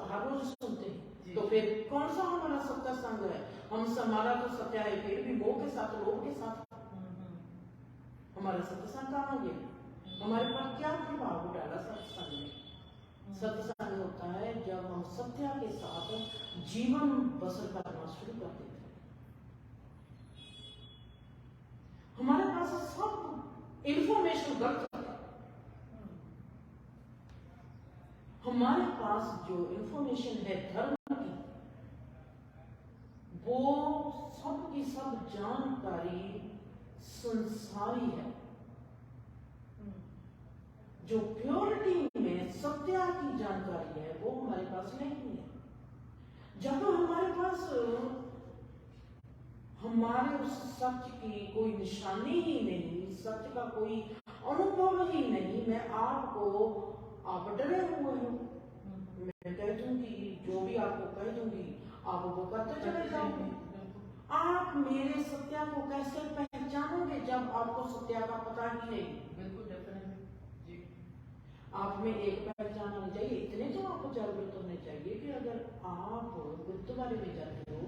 हर रोज सुनते हैं, तो फिर कौन सा हमारा सत्य संग है? हमारा तो सत्य है फिर भी वो के साथ लोग के साथ, हमारा सत्संग कहाँ हो गया? हमारे पर क्या प्रभाव डाला सत्संग ने? सत्संग होता है जब हम सत्य के साथ जीवन बसर करना शुरू कर देते हैं, हमारे पास सब इंफॉर्मेशन गलत है, हमारे पास जो इंफॉर्मेशन है धर्म की, वो सब की सब जानकारी संसारी है, जो प्योरिटी में सत्या की जानकारी है वो हमारे पास नहीं है। जब हमारे पास हमारे उस सच की कोई निशानी ही नहीं, सच का कोई अनुभव ही नहीं, मैं आपको, आप डरे हुए हो, मैं कह दूंगी जो भी आपको कह दूंगी आप वो करते चले जाओगे। आप मेरे सत्या को कैसे पहचानोगे जब आपको सत्या का पता ही नहीं? बिल्कुल डेफिनेटली जी। आप में एक पहचान आनी चाहिए, इतने तो आपको जागरूक होने चाहिए कि अगर आप गुरुद्वारे में जाते हो,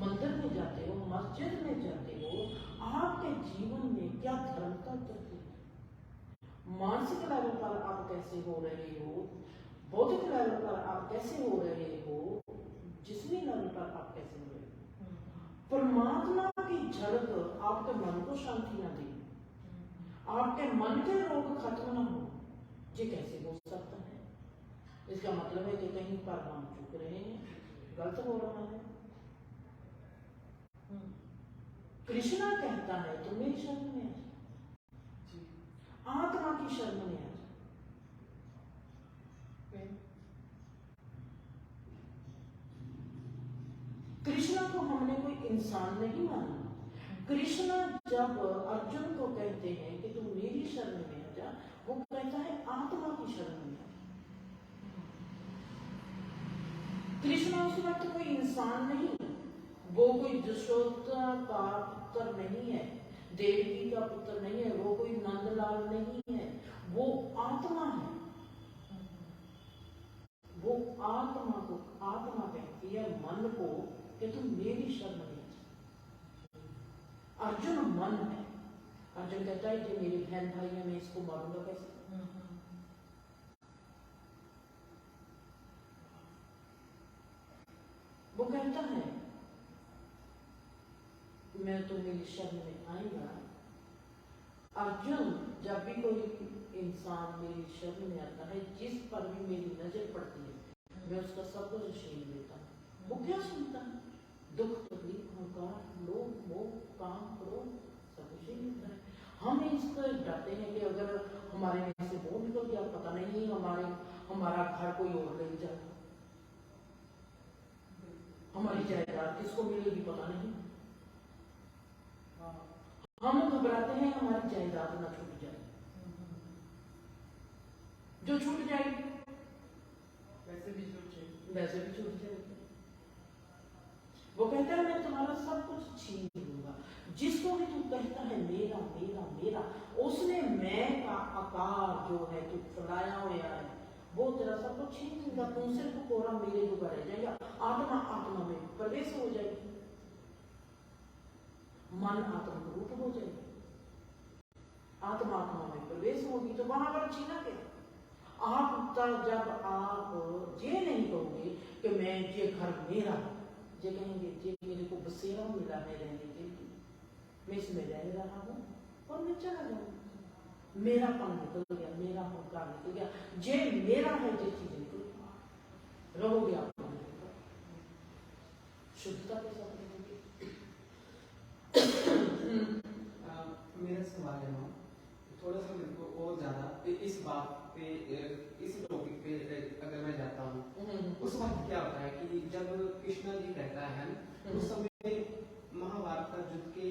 मंदिर में जाते हो, मस्जिद में जाते हो, आपके जीवन में क्या धर्म का उतरती है, मानसिक लेवल पर आप कैसे हो रहे हो, बौद्धिक लेवल पर आप कैसे हो रहे हो, जिसमें लेवल पर आप कैसे हो रहे हो, परमात्मा की झलक आपके मन को शांति ना दे, आपके मन के रोग खत्म ना हो, ये कैसे हो सकता है? इसका मतलब है कि कहीं पर हम चुक रहे हैं, गलत हो रहा है। कृष्णा कहता है तुम मेरी शरण में आ जाओ, आत्मा की शरण में आ जाओ। कृष्णा को हमने कोई इंसान नहीं माना। कृष्णा जब अर्जुन को कहते हैं कि तुम मेरी शरण में आ जा, वो कहता है आत्मा की शरण में आ जा। कृष्णा उस वक्त कोई इंसान नहीं, वो कोई यशोदा का पुत्र नहीं है, देवकी का पुत्र नहीं है, वो कोई नंदलाल नहीं है, वो आत्मा है। वो आत्मा को, आत्मा कहती है मन को कि तुम मेरी शरण में आ। अर्जुन मन है। अर्जुन कहता है कि मेरी बहन भाई है, मैं इसको मारूंगा कैसे? वो कहता है मैं तो मेरी शरण में आएगा। अर्जुन जब भी कोई इंसान मेरी शरण में आता है, जिस पर भी मेरी नजर पड़ती है, मैं उसका सब कुछ छीन लेता हूँ। वो क्या सुनता है? दुख, तकलीफ, अहंकार, लोभ, मोह, काम, क्रोध, सब कुछ ही मिलता है। हम इसको डरते हैं कि अगर हमारे यहाँ से वो निकल गया, पता नहीं हमारा घर कोई और ले जाए, हमारी जायदाद किसको मिलेगी पता नहीं। हम घबराते हैं हमारी जायदाद ना छूट जाए, जो छूट जाएगी वैसे भी छूट जाएगी, वैसे भी छूट जाएगी। वो कहता है मैं तुम्हारा सब कुछ छीन लूंगा। जिसको भी तू कहता है मेरा मेरा मेरा, उसने मैं का आकार जो है तू फैलाया हुआ है, वो तेरा सब कुछ छीन लूंगा। तू सिर्फ कोरा मेरे जुगा रह जाएगा, आत्मा आत्मा में प्रवेश हो जाएगी, मन आत्मा का रूप हो जाएगी, आत्मा आत्मा में प्रवेश होगी, तो वहां पर छीना क्या? आप जब आप ये नहीं कहोगे कि मैं ये घर मेरा, ये कहेंगे ये मेरे को बसेरा मिला है रहने के लिए, मैं इसमें रह रहा हूँ और मैं चला जाऊंगा। मेरा पन निकल गया, मेरा अहंकार निकल गया, ये मेरा है, ये चीज निकल गई, रहोगे आप शुद्धता के साथ रहोगे। मेरा सवाल है ना, थोड़ा सा मेरे को और ज्यादा इस बात पे, इस टॉपिक पे अगर मैं जाता हूँ, उस वक्त क्या होता है कि जब कृष्णा जी कहता है उस समय महाभारत का युद्ध के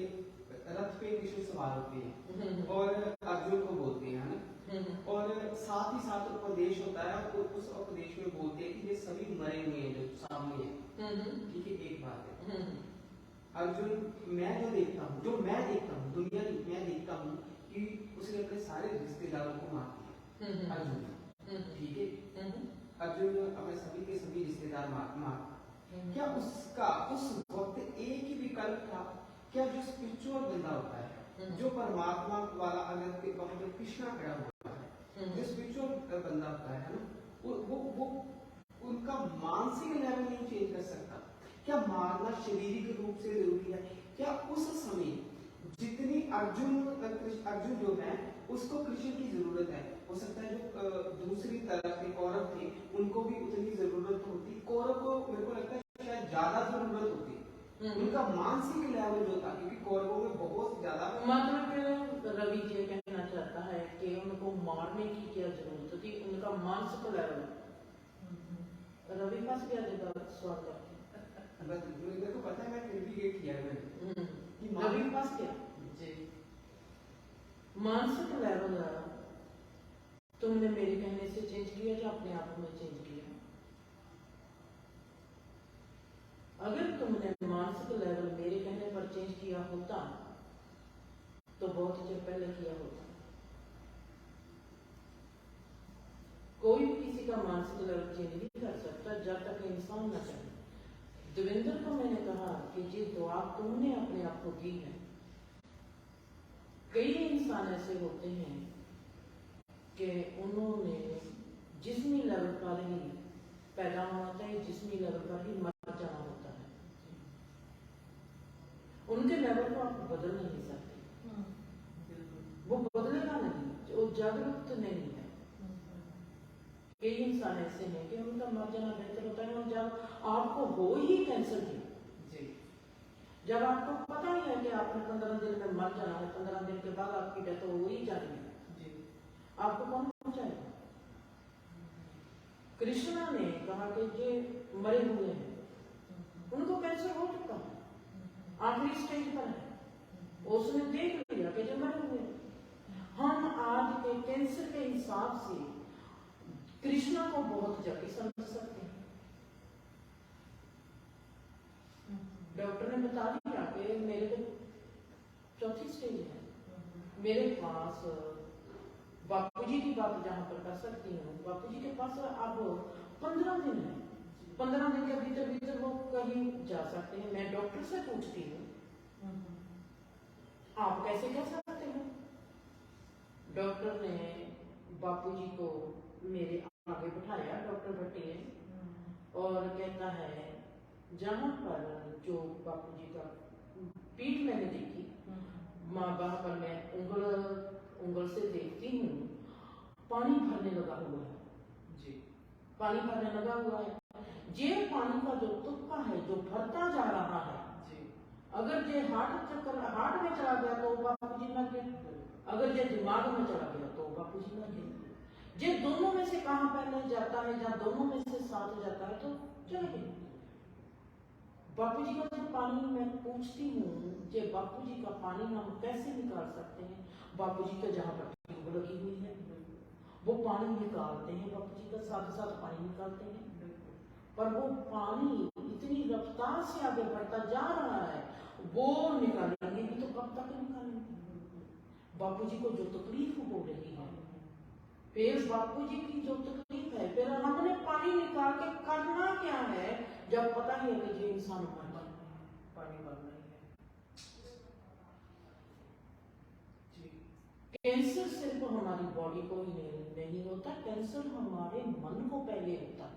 रथ पे कृष्ण सवार होते हैं और अर्जुन को बोलते हैं ना, और साथ ही साथ उपदेश होता है, और उस उपदेश में बोलते हैं कि ये सभी मरे हुए हैं जो सामने है। ठीक है, एक बात है अर्जुन, मैं जो देखता हूँ, जो मैं देखता हूँ, दुनिया मैं देखता हूँ कि उसने अपने सारे रिश्तेदारों को मार दिया। अर्जुन, ठीक है, अर्जुन अपने सभी के सभी रिश्तेदार मार। क्या उसका उस वक्त एक ही विकल्प था? क्या जो स्पिरिचुअल बंदा होता है, जो परमात्मा वाला, अगर वहां पे कृष्णा खड़ा हुआ है, जो स्पिरिचुअल बंदा होता है ना, वो उनका मानसिक लेवल नहीं चेंज कर सकता? क्या मारना शारीरिक रूप से जरूरी है? क्या उस समय जितनी अर्जुन जो है उसको कृष्ण की जरूरत है, हो सकता है जो दूसरी तरफ के कौरव थे उनको भी उतनी जरूरत होती, कौरव को मेरे को लगता है शायद ज्यादा जरूरत होती, उनका मानसिक लेवल जो था, क्योंकि कौरवों में बहुत ज्यादा, मतलब रवि जी कहना चाहता है कि उनको मारने की क्या जरूरत थी, उनका मानसिक लेवल। रवि पास क्या देगा सवाल करके, मेरे को पता है, मैं फिर भी ये किया मैंने रवि पास क्या जी मानसिक लेवल तुमने मेरे कहने से चेंज किया या अपने आप में चेंज किया? अगर तुमने मानसिक लेवल मेरे कहने पर चेंज किया होता तो बहुत देर पहले किया होता। कोई भी किसी का मानसिक लेवल चेंज नहीं कर सकता जब तक इंसान न चाहे। देवेंद्र को मैंने कहा कि ये दुआ तुमने अपने आप को दी है। कई इंसान ऐसे होते हैं कि उन्होंने जिस्मी लेवल पर ही पैदा होना चाहिए, जिस्मी लेवल पर ही मर जाना होता है। उनके लेवल को आप बदल नहीं सकते, वो बदलेगा नहीं, वो जागरूक नहीं है। कई इंसान ऐसे हैं कि उनका मर जाना बेहतर होता है। और जब आपको हो ही कैंसर की, जब आपको पता ही है कि आपने 15 दिन में मर जाना है, 15 दिन के बाद आपकी डेथ हो ही जानी है, आपको कौन पहुंचाएगा? कृष्णा ने कहा कि ये मरे हुए हैं, उनको कैंसर हो चुका है, आखिरी स्टेज पर है, उसने देख लिया कि जो मरे हुए हैं। हम आज के कैंसर के हिसाब से कृष्णा को बहुत जल्दी समझ सकते हैं। डॉक्टर ने बता दिया कि मेरे तो चौथी स्टेज है, मेरे पास बापूजी की बात जहां पर कर सकती हूँ, बापूजी के पास अब 15 दिन है, 15 दिन के भीतर भीतर वो कहीं जा सकते हैं। मैं डॉक्टर से पूछती हूँ आप कैसे कह सकते हो? डॉक्टर ने बापूजी को मेरे आगे बिठाया, डॉक्टर भट्टी ने, और कहता है जहां पर जो बापूजी का पीठ मैंने देखी, माँ वहां पर मैं उंगल से देखती हूँ, पानी भरने लगा हुआ है जी, पानी भरने लगा हुआ है। ये पानी का जो तुक्का है जो भरता जा रहा है जी, अगर ये हार्ट में चला गया तो बापूजी मर गए, अगर ये दिमाग में चला गया तो बापूजी मर गए। ये दोनों में से कहां पहले जाता है, या दोनों में से साथ जाता है तो चले गए। बापूजी का जो पानी मैं पूछती हूँ, ये बापूजी का पानी हम कैसे निकाल सकते हैं? बापूजी का जहाँ पर ट्यूब लगी हुई है वो पानी निकालते हैं, बापूजी का साथ साथ पानी निकालते हैं, पर वो पानी इतनी रफ्तार से आगे बढ़ता जा रहा है, वो निकालेंगे भी तो कब तक निकालेंगे? बापूजी को जो तकलीफ हो रही है, फिर बापूजी की जो तकलीफ है, फिर हमने पानी निकाल के करना क्या है जब पता ही है कि ये इंसान पानी भरना ही है जी। कैंसर सिर्फ हमारी बॉडी को ही नहीं होता, कैंसर हमारे मन को पहले होता।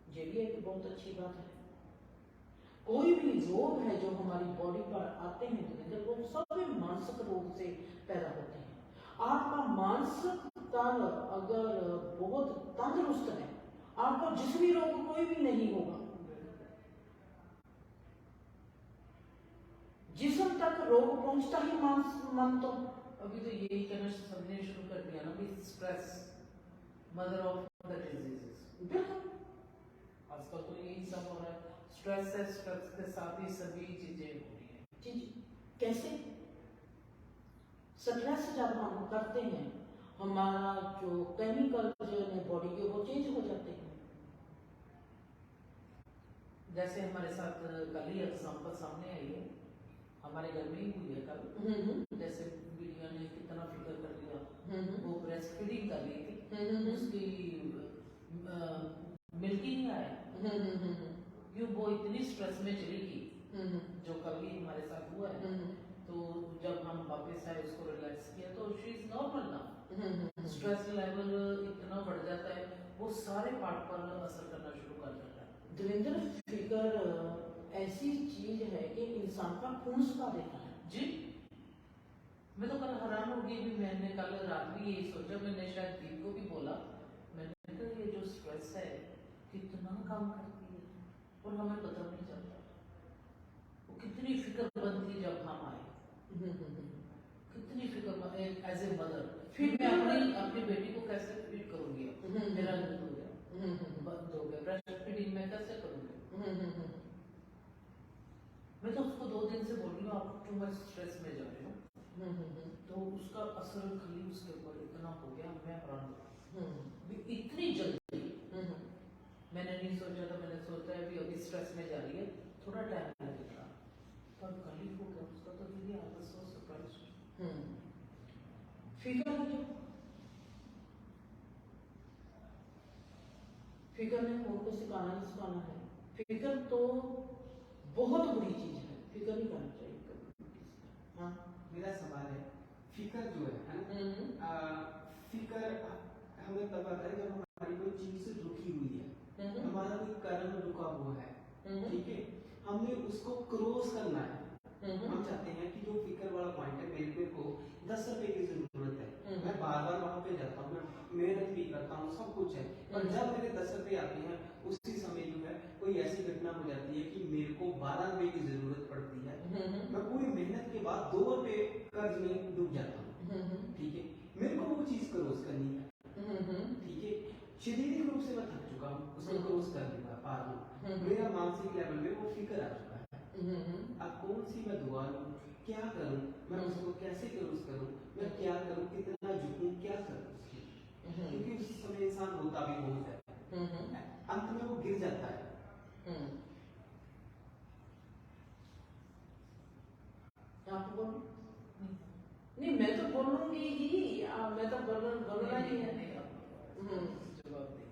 ये भी एक बहुत अच्छी बात है। कोई भी रोग है जो हमारी बॉडी पर आते हैं, वो सभी मानसिक रोग से पैदा होते हैं। आपका मानसिक तल अगर बहुत तंदुरुस्त है, आपको जिस्मी रोग कोई भी नहीं होगा। जिस्म तक रोग पहुंचता ही मन तो अभी तो यही कहना सबने शुरू कर दिया ना कि stress mother of the diseases. बिल्कुल आजकल तो यही सब हो रहा है, स्ट्रेस है, स्ट्रेस के साथ ही सभी चीजें हो रही है जी। कैसे स्ट्रेस जब हम करते हैं, हमारा जो केमिकल जो है बॉडी के वो चेंज हो जाते हैं। जैसे हमारे साथ कल ही एग्जाम्पल सामने आई है, हमारे घर में ही हुई है कल। जैसे बिटिया ने कितना फिक्र कर लिया, वो ब्रेस्ट फीडिंग कर रही थी, उसकी मिल्क ही नहीं आया, क्यों? वो इतनी स्ट्रेस में चली गई, जो कल ही हमारे साथ हुआ है। तो जब हम वापस आए, उसको रिलैक्स किया, तो शी इज नॉर्मल ना। स्ट्रेस लेवल इतना बढ़ जाता है, वो सारे पार्ट पर असर करना शुरू कर जाता है। देवेंद्र, फिकर ऐसी चीज है कि इंसान का खून सुखा देता है जी। मैं तो कल हैरान हो गई भी, मैंने कल रात भी यही सोचा, मैंने शायद दीप को भी बोला, मैंने कहा ये जो स्ट्रेस है कितना काम करती है और हमें पता नहीं चलता। वो कितनी फिक्रमंद थी जब हम आए, कितनी फिक्रमंद एज ए मदर। फिर मैं अपनी बेटी को कैसे फीड करूंगी? मेरा बंद हो गया, ब्रेस्ट फीडिंग मैं कैसे करूंगी? मैं तो उसको 2 दिन से बोल रही हूँ आप टू मच स्ट्रेस में जा रहे हो, तो उसका असर खाली उसके ऊपर इतना इतना हो गया, मैं हैरान हो गई भी इतनी जल्दी। मैंने नहीं सोचा था, मैंने सोचा है भी अभी स्ट्रेस में जा रही है, थोड़ा टाइम लगेगा, पर कल ही हो गया उसका। तो दीदी आई वाज सो सरप्राइज्ड। फिकर है जो फिकर ने खून को सिखाना नहीं सिखाना है। फिकर तो बहुत बुरी चीज है, फिकर नहीं करना चाहिए कभी। हाँ, मेरा सवाल है, फिकर जो है ना, फिकर हमें तब आता है जब हमारी कोई चीज रुकी हुई है, हमारा कोई कर्म रुका हुआ है, ठीक है, हमने उसको क्रॉस करना है। हम चाहते हैं कि जो फिकर वाला पॉइंट है, मेरे को 10 रुपए की जरूरत है, मैं बार बार वहां पे जाता हूँ, मैं मेहनत भी करता हूँ, सब कुछ है, पर जब मेरे 10 रुपए आते हैं उसी समय जो है कोई ऐसी घटना हो जाती है कि मेरे को 12 रुपए की जरूरत पड़ती है, मैं पूरी मेहनत के बाद 2 रुपए कर्ज में डूब जाता हूँ, ठीक है, मेरे को वो चीज क्रॉस करनी है, ठीक है, शारीरिक रूप से मैं थक चुका हूँ, उसको क्रॉस कर दूंगा पार हूँ, मेरा मानसिक लेवल में वो फिकर आ चुका है। अब कौन सी मैं दुआ लूं, क्या करूं, मैं उसको कैसे क्रॉस करूं, मैं क्या करूं, कितना झुकूं, क्या करूं, क्योंकि उस समय इंसान होता भी बहुत है, अंत में वो गिर जाता है। आप बोलो। नहीं, मैं तो बोलूंगी ही, मैं तो बोलना ही है। जवाब दे।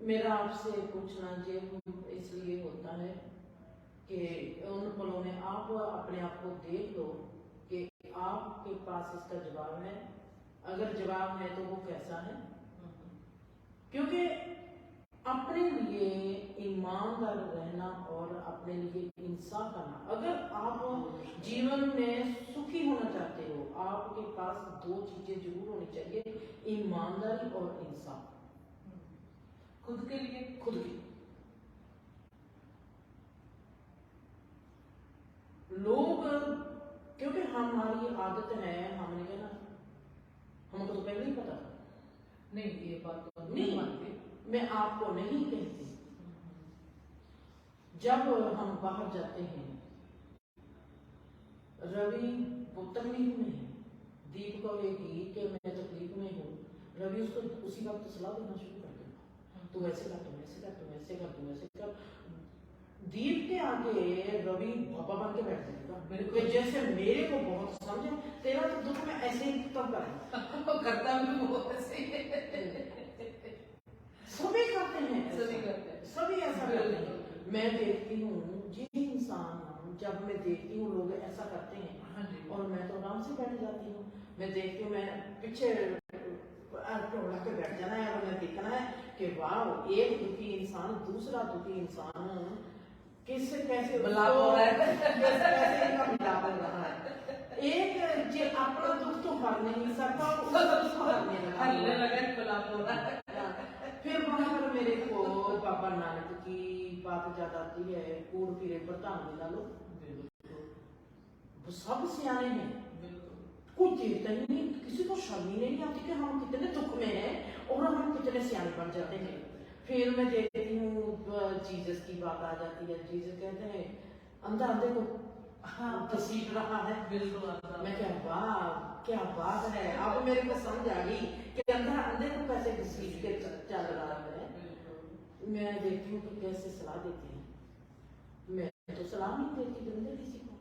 मेरा आपसे पूछना ये इसलिए होता है कि उन पलों में आप अपने आप को देख लो कि आपके पास इसका जवाब है। अगर जवाब है तो वो कैसा है, क्योंकि अपने लिए ईमानदार रहना और अपने लिए इंसाफ करना, अगर आप जीवन में सुखी होना चाहते हो, आपके पास 2 चीजें जरूर होनी चाहिए, ईमानदारी और इंसाफ। खुद के लिए, खुद की लोग, क्योंकि हमारी आदत है, हमने कहा ना, हमको तो पहले ही पता था। नहीं ये बात तो नहीं मानते, मैं आपको नहीं कहती। जब हम बाहर जाते हैं, रवि तकलीफ में है, दीप कहेगी कि मैं तकलीफ में हूँ, रवि उसको उसी वक्त सलाह देना शुरू कर देगा, तू ऐसे कर, तुम ऐसे कर, तुम ऐसे कर, तुम ऐसे कर। दीप के आगे रवि बाबा बन के बैठ जाएगा, बिल्कुल जैसे मेरे को बहुत समझे, तेरा तो दुख में ऐसे ही तब कर करता भी वो ऐसे ही सभी करते हैं, सभी करते हैं, सभी ऐसा करते हैं। मैं देखती हूँ ये इंसान, जब मैं देखती हूँ लोग ऐसा करते हैं, और मैं तो आराम से बैठ जाती हूँ। मैं देखती हूँ, मैं पीछे टोला के बैठ जाना है, और मैं देखना है कि वाह, एक दुखी इंसान दूसरा दुखी इंसान किससे कैसे मिलाप हो रहा है, कैसे इनका मिलाप हो रहा है। एक जे अपना दुख तो हर नहीं सकता, उसका दुख हरने लगा, मिलाप हो रहा है। फिर वहां पर मेरे को बाबा नानक की बात याद आती है, कूड़ फिरे बरतान मिला लो, वो सब सियाने हैं, कोई देखता ही नहीं, किसी को शर्म ही नहीं आती कि हम कितने दुख में हैं और हम कितने सियाने बन जाते हैं। फिर मैं देखती हूँ जीसस की बात आ जाती है, जीसस कहते हैं अंधा अंधे को घसीट रहा है, बिल्कुल। मैं क्या वाह, क्या बात है, अब मेरे को समझ आ गई कि अंधा अंधे को कैसे घसीट के चल रहा है। मैं देखती हूँ तो कैसे सलाह देते हैं, मैं तो सलाह नहीं देती गंदे किसी को।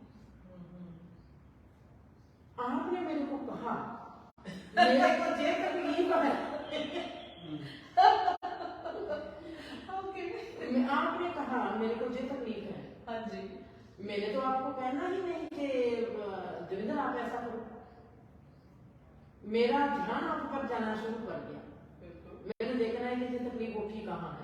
आपने मेरे को कहा, मेरे को जे तकलीफ है, आपने कहा मेरे को जे तकलीफ है, हाँ जी, मैंने तो आपको कहना ही नहीं कि देवेंद्र आप ऐसा करो। मेरा ध्यान आप पर जाना शुरू कर दिया, मैंने देखना है कि ये तकलीफ उठी कहाँ है।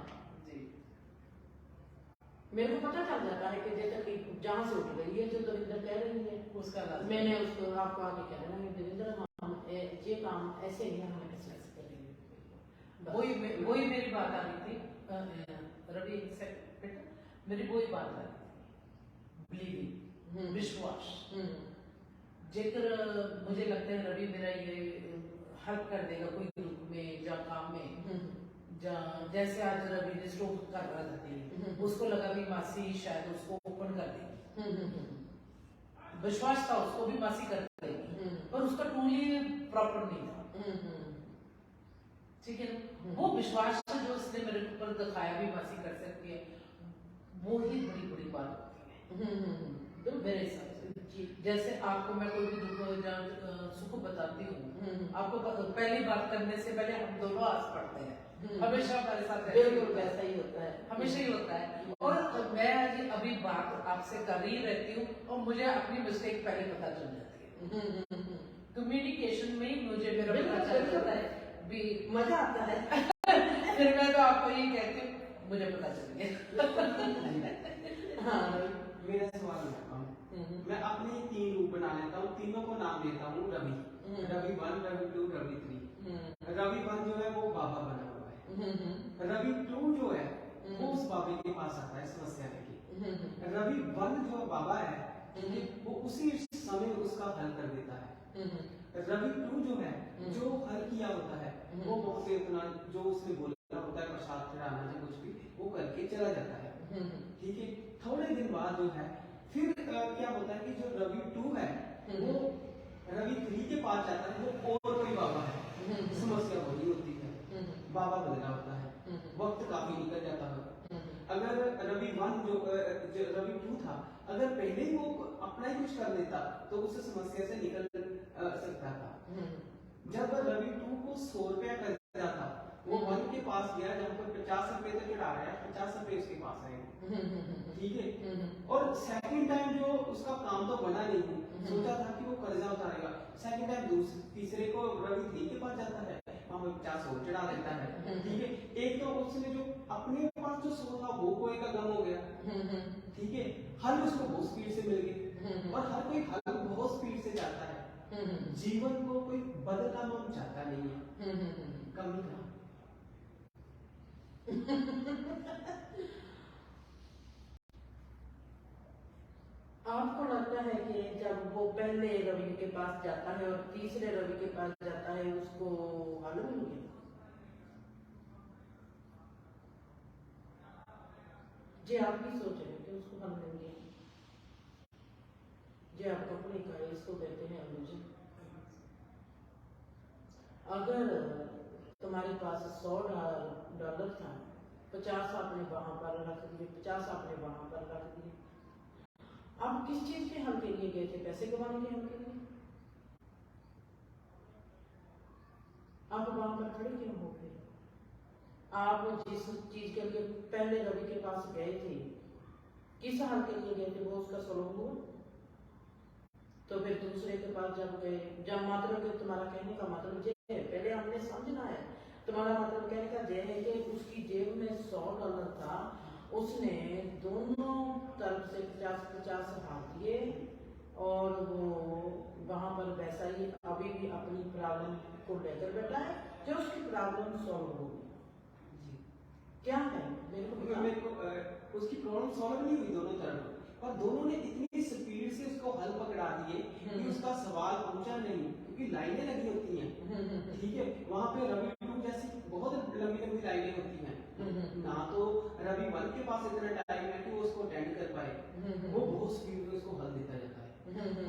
मेरे को पता चल जाता है कि ये तकलीफ जहाँ से उठ रही है, जो देवेंद्र कह रही है उसका मैंने उसको आपको आगे कहना है, देवेंद्र हम ये काम ऐसे नहीं, हम ऐसे करेंगे। वही मेरी बात आ रही थी रवि से, बेटा मेरी वही बात आ रही थी, बिलीविंग, विश्वास। जेकर मुझे लगता है रवि मेरा ये हेल्प कर देगा कोई ग्रुप में या काम में, जैसे आज रवि ने स्टोव कर रहा था, उसको लगा भी मासी शायद उसको ओपन कर देगी, विश्वास था उसको भी मासी कर देगी, पर उसका टूल ही प्रॉपर नहीं था। ठीक है ना, वो विश्वास जो उसने मेरे ऊपर दिखाया भी मासी कर सकती है, वो ही बड़ी बड़ी बात होती है तो मेरे हिसाब से। जैसे आपको मैं कोई भी दुख या सुख बताती हूँ, आपको पहली बात करने से पहले हम दोनों आस पड़ते हैं, हमेशा हमारे साथ बिल्कुल वैसा ही होता है, हमेशा ही होता है। और मैं अभी बात आपसे कर ही रहती हूँ और मुझे अपनी मिस्टेक पहले पता चल जाती है। कम्युनिकेशन में ही मुझे मेरा पता चल जाता है, भी मजा आता है। फिर मैं तो आपको ये कहती हूँ मुझे पता चल गया। हाँ मेरा सवाल है, मैं अपने 3 रूप बना लेता हूँ, तीनों को नाम देता हूँ रवि। रवि 1, रवि 2, रवि 3। रवि 1 जो है वो बाबा बना हुआ है, रवि 2 जो है वो उस बाबे के पास आता है समस्या लेके। रवि 1 जो बाबा है वो उसी समय उसका हल कर देता है। रवि 2 जो है जो हल किया होता है वो वहाँ पे अपना जो उसने बोला होता है प्रसाद चढ़ाना या कुछ भी वो करके चला जाता है। ठीक है, थोड़े दिन बाद जो है फिर क्या होता है कि जो रवि 2 है वो रवि 3 के पास जाता है, वो और कोई बाबा है, समस्या वही होती है, बाबा बदला होता है, वक्त काफी निकल जाता है। अगर रवि 1 जो रवि 2 था, अगर पहले ही वो अपना ही कुछ कर लेता तो उस समस्या से निकल सकता था। जब रवि 2 को 100 रुपया कर्जा था, वो 1 के पास गया जहाँ पर 50 रुपए तक चढ़ा रहा है, 50 रुपए उसके पास आए। ठीक है, और सेकंड टाइम जो उसका काम तो बना नहीं, सोचा था कि वो कर्जा उतारेगा, सेकंड टाइम तीसरे को रवि 3 के पास जाता है, वहां पर 50 और चढ़ा देता है। ठीक है, एक तो उसने जो अपने पास जो 100 था वो कोई का गम हो गया। ठीक है, हल उसको बहुत स्पीड से मिल गए, और हर कोई हल बहुत स्पीड से जाता है। जीवन को कोई बदलना हम चाहता नहीं है, कमी का। आपको लगता है कि जब वो पहले रवि के पास जाता है और तीसरे रवि के पास जाता है उसको हल मिल गया? जी आप भी सोच रहे कि उसको हल मिल गया? जी आप कपड़े का इसको कहते हैं मुझे, अगर तुम्हारे पास $100 था, 50 आपने वहां पर रख दिए, 50 आपने वहां पर रख दिए, आप किस चीज के हल के लिए गए थे? पैसे कमाने के हल के लिए? आप वहां पर खड़े क्यों हो गए? आप जिस चीज के लिए पहले रवि के पास गए थे, किस हल के लिए गए थे, वो उसका सॉल्व हुआ? तो फिर दूसरे के पास जब गए, जब मतलब तुम्हारा कहने का मतलब ये है, पहले हमने समझना है, तुम्हारा मतलब कहने का ये है कि उसकी जेब में $100 था, उसने दोनों तरफ से 50-50 हाथ दिए और वो वहां पर वैसा ही अभी भी अपनी प्रॉब्लम को लेकर बैठा है, जो उसकी प्रॉब्लम सॉल्व हो गई। क्या है मेरे को उसकी प्रॉब्लम सॉल्व नहीं हुई दोनों तरफ, और दोनों ने इतनी स्पीड से उसको हल पकड़ा दिए कि उसका सवाल पहुंचा नहीं, क्योंकि लाइनें लगी होती हैं। ठीक है, वहां पे रवि 2 जैसी बहुत लंबी लंबी लाइनें होती हैं, ना तो रवि 1 के पास इतना टाइम है कि वो उसको अटेंड कर पाए, वो बहुत स्पीड में उसको हल देता जाता है।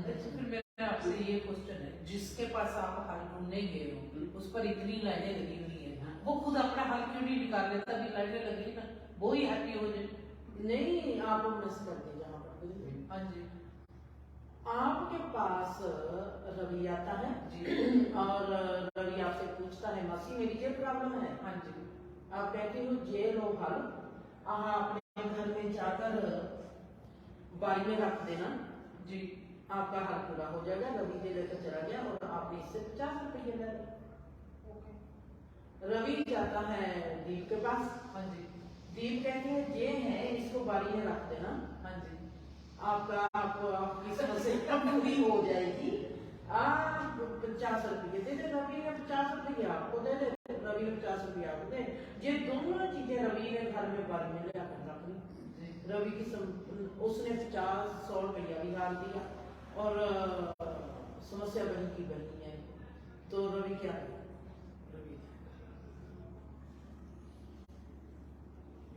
अच्छा, फिर मेरा आपसे ये क्वेश्चन है, जिसके पास आप हल ढूंढने गए हो उस पर इतनी लाइनें लगी हुई है, वो खुद अपना हल क्यों नहीं निकाल लेता? भी लाइनें लगी ना, वो ही हैप्पी हो जाए। नहीं, आप मिस कर दीजिए। हाँ जी, आपके पास रवि आता है जी, और रवि आपसे पूछता है मासी मेरी ये प्रॉब्लम है। हाँ जी, आप कहते हो ये लो हल, अपने घर में जाकर बारी में रख देना जी, आपका हल पूरा हो जाएगा। रवि दे लेकर चला गया और आपने इससे 50 रुपये ले लिया। रवि जाता है दीप के पास। हाँ जी, दीप कहते हैं ये है, इसको बारी में रख देना, हाँ जी, आपकी समस्या पूरी हो जाएगी। आप 50 रुपये दे दे, रवि ने 50 रुपये आपको दे दे, रवि ने 50 रुपये आपको दे। ये दोनों चीजें रवि ने घर में बारी में ले आकर रख ली। रवि की उसने 50-100 रुपया भी डाल दिया और समस्या बनी की बनी है। तो रवि क्या करे?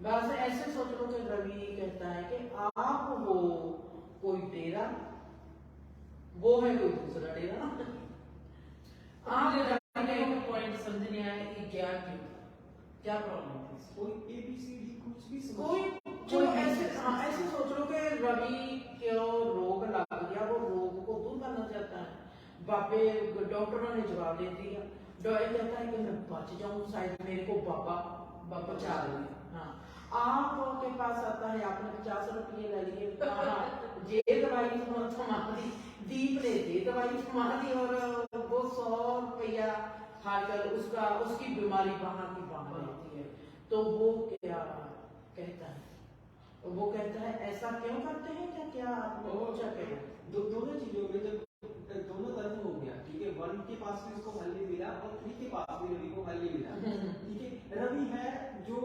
बस ऐसे सोच लो कि रवि कहता है कि आप हो कोई डेरा, वो है कोई दूसरा डेरा। आप पॉइंट समझ नहीं आया कि क्या क्यों था, क्या प्रॉब्लम थी? कोई ABCD कुछ भी कोई जो ऐसे ऐसे सोच लो कि रवि को रोग लग गया, वो रोग को दूर करना चाहता है। बाबे डॉक्टरों ने जवाब दे दिया, डॉक्टर कहता है कि मैं बच जाऊं, शायद मेरे को बाबा बचा लेंगे। हाँ, आपके पास आता है, आपने 50 रुपये ले लिए, कहा ये दवाई तुम्हारी दीप ने दे दवाई तुम्हारी, और वो 100 रुपया हार्ट उसका उसकी बीमारी वहां की वहां रहती है। तो वो क्या कहता है, वो कहता है ऐसा क्यों करते हैं, क्या क्या आपने सोचा क्या? दोनों चीजों में जब दोनों तरफ हो गया, ठीक है, 1 के पास भी इसको हल नहीं मिला और 3 के पास भी रवि को हल नहीं मिला, ठीक है। रवि है जो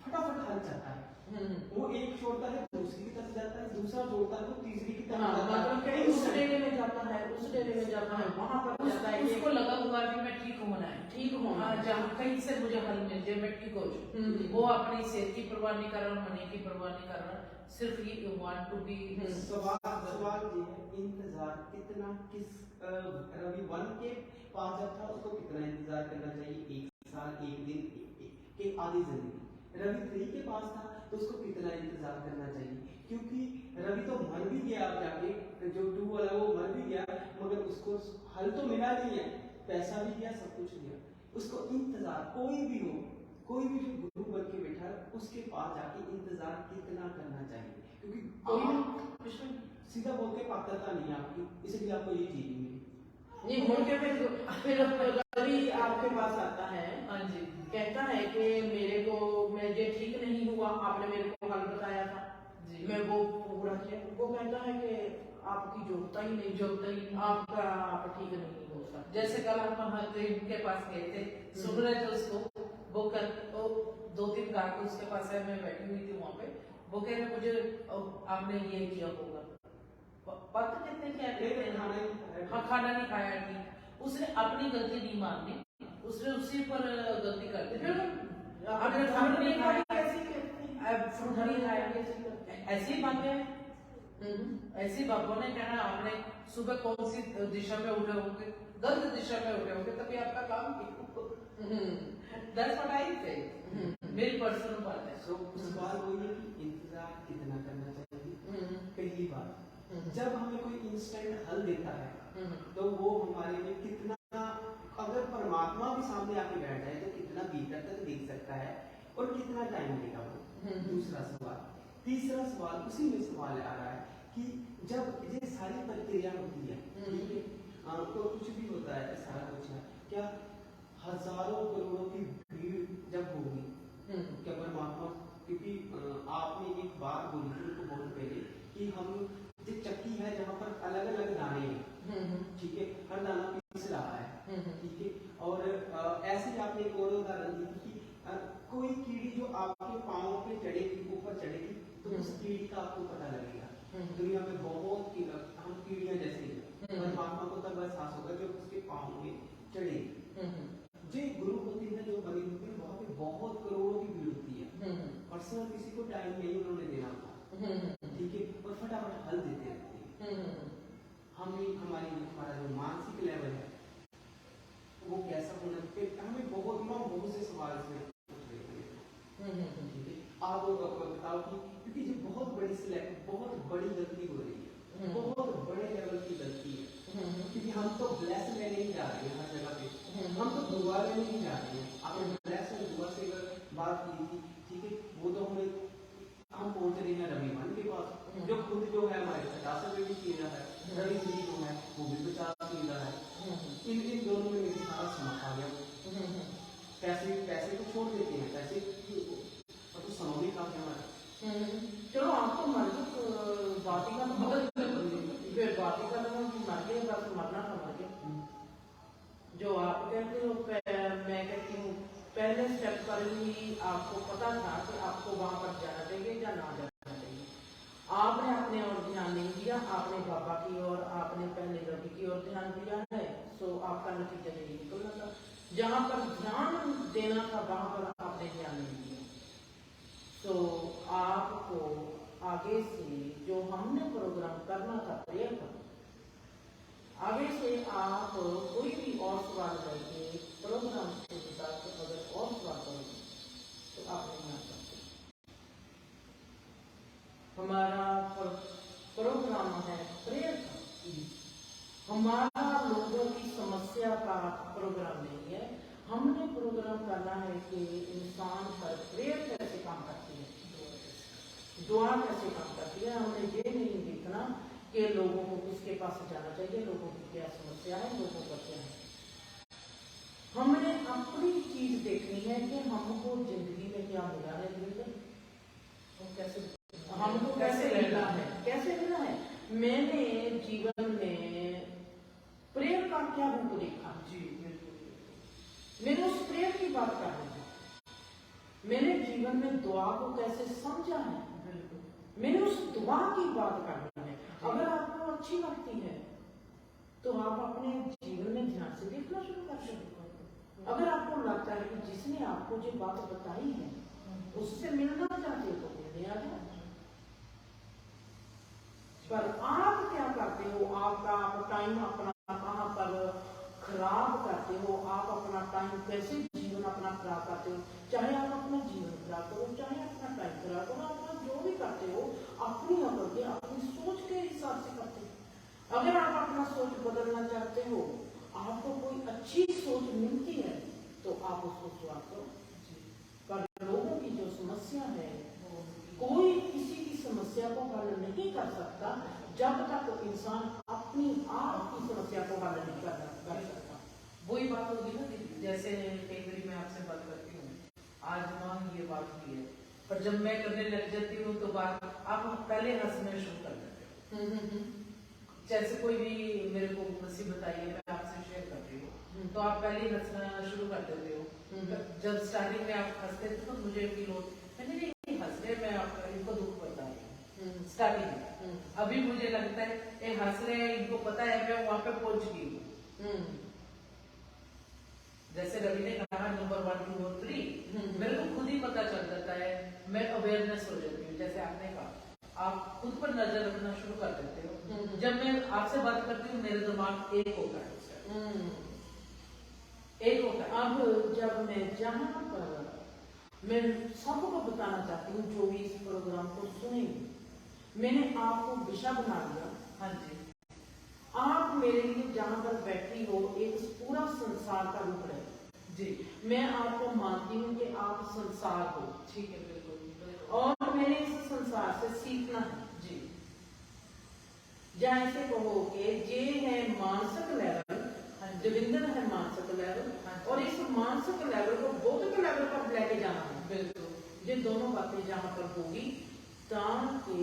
फटाफट हल चाहता है, वो एक छोड़ता है दूसरी की तरफ जाता है, दूसरा छोड़ता है वो तीसरी की तरफ जाता है, मतलब कहीं उस डेरे में जाता है, उस डेरे में जाता है, वहां पर जाता है, उसको लगा हुआ कि मैं ठीक होना है, ठीक होना, जहाँ कहीं से मुझे हल मिल जाए, मैं ठीक हो जाऊँ। वो अपनी सेहत की परवाह नहीं कर रहा, मनी की परवाह नहीं कर रहा, सिर्फ ये वांट टू बी। सवाल ये है, इंतजार कितना, किस रवि 1 के पास जब था उसको कितना इंतजार करना चाहिए, 1 साल, 1 दिन, एक आधी जिंदगी। रवि 3 के पास था तो उसको कितना इंतजार करना चाहिए, क्योंकि रवि तो मर भी गया, अब जाके जो 2 वाला वो मर भी गया, मगर उसको हल तो मिला नहीं है, पैसा भी गया, सब कुछ गया। उसको इंतजार, कोई भी हो, कोई भी जो गुरु बन के बैठा है उसके पास जाके इंतजार कितना करना चाहिए, क्योंकि कोई सीधा बोल के पात्रता नहीं है आपकी, इसलिए आपको ये चीज मिली। ये मुड़ के फिर रवि आपके पास आता है, हाँ जी, कहता है कि मेरे को मुझे ठीक नहीं हुआ, आपने मेरे को हल बताया था जी। मैं वो पूरा किया। वो कहता है कि आपकी जोड़ता ही नहीं, जोड़ता ही नहीं। आपका आप ठीक नहीं हो सकता। जैसे कल हम महादेव के पास गए थे, सुन रहे थे उसको, वो 2-3 गाहक उसके पास है, मैं बैठी हुई थी वहां पे, वो कह रहे मुझे आपने ये किया होगा, पता कितने क्या कहते हैं, हाँ खाना नहीं खाया, ठीक, उसने अपनी गलती नहीं मानी, उसने उसी पर गलती कर दी, आपने फ्रूट नहीं खाया, फ्रूट नहीं खाया, ऐसी बातें, ऐसी बातों ने कहना आपने सुबह कौन सी दिशा में उठे होंगे, गलत दिशा में उठे होंगे, तभी आपका काम That's what I say. मेरी पर्सनल बात है। So सवाल वही है कि इंतजार कितना करना चाहिए। पहली बात, जब हमें कोई इंस्टेंट हल देता है तो वो हमारे लिए कितना, अगर परमात्मा भी सामने आके बैठ जाए तो कितना भीतर तक देख सकता है और कितना टाइम लेगा वो। दूसरा सवाल, तीसरा सवाल उसी में सवाल आ रहा है कि जब ये सारी प्रक्रिया होती है, ठीक है, तो कुछ भी होता है, सारा कुछ है, क्या हजारों करोड़ों की भीड़ जब होगी, क्या परमात्मा, क्योंकि आपने एक बात बोली थी उनको बहुत पहले कि हम जो चक्की है जहाँ पर अलग अलग दाने हैं, ठीक है, हर दाना पीस रहा है, ठीक है, और ऐसे ही आपने एक और उदाहरण दी थी कि कोई कीड़ी जो आपके पाँव पे चढ़ेगी, ऊपर चढ़ेगी, तो उस कीड़ी का आपको पता लगेगा। दुनिया में बहुत हम कीड़ियां जैसे हैं, परमात्मा को तब एहसास होगा जब उसके पाँव में चढ़ेगी। जो गुरु होती है, जो बनी होती है, वहाँ पे बहुत करोड़ों की भीड़ होती है, पर्सनल किसी को टाइम नहीं उन्होंने देना था, ठीक है, और फटाफट हल देते रहते हैं। हमारा जो मानसिक लेवल है वो कैसा होना चाहिए, हमें बहुत से सवाल इसमें पूछ रहे हैं, ठीक है। आप बताओ कि क्योंकि जो बहुत बड़ी गलती हो रही है, बहुत बड़े लेवल की गलती है, क्योंकि हम तो ब्लेस लेने ही जा रहे हैं हर जगह पे, हम तो दुआ लेने ही जा रहे हैं। आपने ब्लेस और दुआ से अगर बात की थी, ठीक है, वो तो हम पहुंच रहे हैं रवि 1 के पास, जो खुद जो है हमारे 50 रुपये भी पी रहा है, रवि 3 जो है वो भी 50 पी रहा है। इन दोनों में मेरी सारा समझ आ गया। पैसे तो छोड़ देते हैं, पैसे तो समय भी खा गया हमारा। चलो आपको मर्द बाती का फिर बाती का मर गए, बस मरना था मर गया। जो आप कहते हो, मैं कहती हूँ पहले स्टेप पर ही आपको पता था कि आपको वहां पर जाना चाहिए या ना जाना चाहिए। आपने अपने और ध्यान नहीं दिया, आपने बाबा की ओर, आपने पहले रवि की ओर ध्यान दिया है, सो आपका नतीजा नहीं निकलना था। जहां पर ध्यान देना था वहां पर आपने ध्यान नहीं दिया। तो आपको आगे से जो हमने प्रोग्राम करना था, प्रेयर का, आगे से आप कोई भी और सवाल करके प्रोग्राम के हिसाब से अगर और सवाल करोगे तो आप नहीं आ सकते। हमारा प्रोग्राम है प्रेयर का, हमारा लोगों की समस्या का प्रोग्राम नहीं है। हमने प्रोग्राम करना है कि इंसान पर प्रेयर कैसे काम करती है, दुआ कैसे काम करती है। हमने ये नहीं देखना कि लोगों को किसके पास जाना चाहिए, लोगों की क्या समस्या है, लोगों का क्या है। हमने अपनी चीज देखनी है कि हमको जिंदगी में क्या मिला है, हमको कैसे मिला है, कैसे मिला है। मैंने जीवन में प्रेम का क्या रूप देखा जी, मैंने उस प्रेम की बात कर रही हूँ। मैंने जीवन में दुआ को कैसे समझा है, मैंने उस दुआ की बात करनी है। अगर आपको अच्छी लगती है तो आप अपने जीवन में ध्यान से देखना शुरू कर सकते। अगर आपको लगता है कि जिसने आपको जो बात बताई है उससे मिलना चाहते हो तो मिलने आ जाए। पर आप क्या करते हो, आपका टाइम अपना कहाँ पर खराब करते हो, आप अपना टाइम कैसे जीवन अपना खराब करते हो। चाहे आप अपना जीवन खराब करो, चाहे अपना टाइम खराब करो, अपना जो भी करते हो अपनी अकल के अपनी सोच के हिसाब से करते हो। अगर आप अपना सोच बदलना चाहते हो, आपको कोई अच्छी सोच मिलती है तो आप उसको स्वार करो। पर लोगों की जो समस्या है, कोई किसी की समस्या को हल नहीं कर सकता जब तक इंसान अपनी आप की समस्या को हल नहीं कर सकता। वही बात होगी ना दीदी, जैसे कई बार मैं आपसे बात करती हूँ, आज माँ ये बात की है, पर जब मैं करने लग जाती हूँ तो बात आप पहले हंसने शुरू कर देते हो। जैसे कोई भी मेरे को मुसीबत बताइए, मैं आपसे शेयर करती हूँ तो आप पहले हंसना शुरू कर देते हो। जब स्टार्टिंग में आप हंसते थे तो मुझे फील होता नहीं हंस रहे, मैं आपका इनको दुख बता रही हूँ स्टार्टिंग में। अभी मुझे लगता है ये हंस रहे हैं, इनको पता है मैं वहां पे पहुंच गई हूँ। जैसे रवि ने कहा नंबर 1 2 और 3 मेरे को खुद ही पता चल जाता है, मैं अवेयरनेस हो जाती हूँ। जैसे आपने कहा आप खुद पर नजर रखना शुरू कर देते हो। जब मैं आपसे बात करती हूँ मेरे दिमाग एक होता है, एक होता है। अब जब मैं जहाँ पर मैं सबको बताना चाहती हूँ जो भी इस प्रोग्राम को सुनेंगे, मैंने आपको विषय बना दिया। हाँ जी, आप मेरे लिए जहाँ पर बैठी हो एक पूरा संसार का रूप है जी। मैं आपको मानती हूँ कि आप संसार हो, ठीक है, बिल्कुल। और मैंने इस संसार से सीखना है जी। जहाँ ऐसे कहो कि ये है मानसिक लेवल, देविंदर है मानसिक लेवल, और इस मानसिक लेवल को बौद्धिक लेवल पर लेके जाना है। बिल्कुल। ये दोनों बातें जहाँ पर होगी ताकि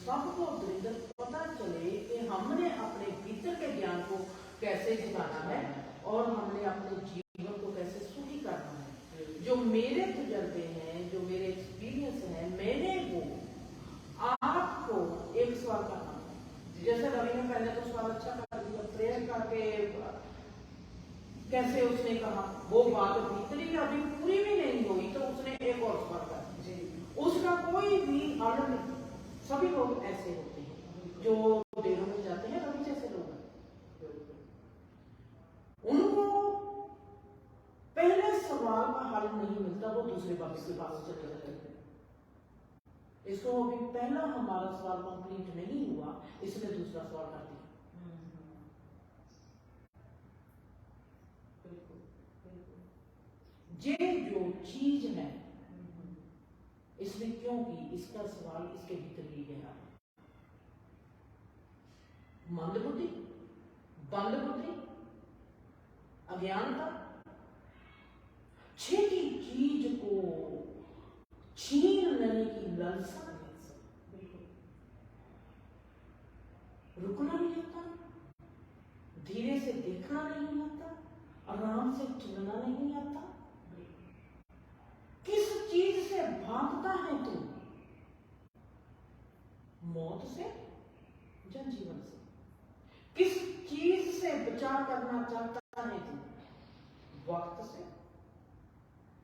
सबको दरिंदर पता चले कि हमने अपने भीतर के ज्ञान को कैसे जगाना है और हमने अपने जीवन को कैसे सुखी करना है। जो मेरे तजर्बे हैं, जो मेरे एक्सपीरियंस हैं, मैंने वो आपको एक सवाल करना है। जैसे रवि ने पहले तो सवाल अच्छा कर दिया, प्रेयर करके कैसे उसने कहा, वो बात भीतरी अभी पूरी भी नहीं हुई तो उसने एक और सवाल कर दिया। उसका कोई भी हल नहीं। सभी लोग ऐसे होते हैं जो डेरों में जाते हैं, रवि जैसे लोग हैं, उनको पहले सवाल का हल नहीं मिलता, वो दूसरे बाबू के पास चले जाते हैं। इसको अभी पहला हमारा सवाल कंप्लीट नहीं हुआ, इसने दूसरा सवाल कर दिया। ये जो चीज है इसने क्यों की, इसका सवाल इसके भीतर ही गया। मंदबुद्धि, बंद बुद्धि, अज्ञानता, छोटी चीज को छीन लेने की लालसा, रुकना नहीं आता, धीरे से देखना नहीं आता, आराम से चलना नहीं आता। किस चीज से भागता है तू, मौत से या जीवन से? किस चीज से बचाव करना चाहता है तू, वक्त से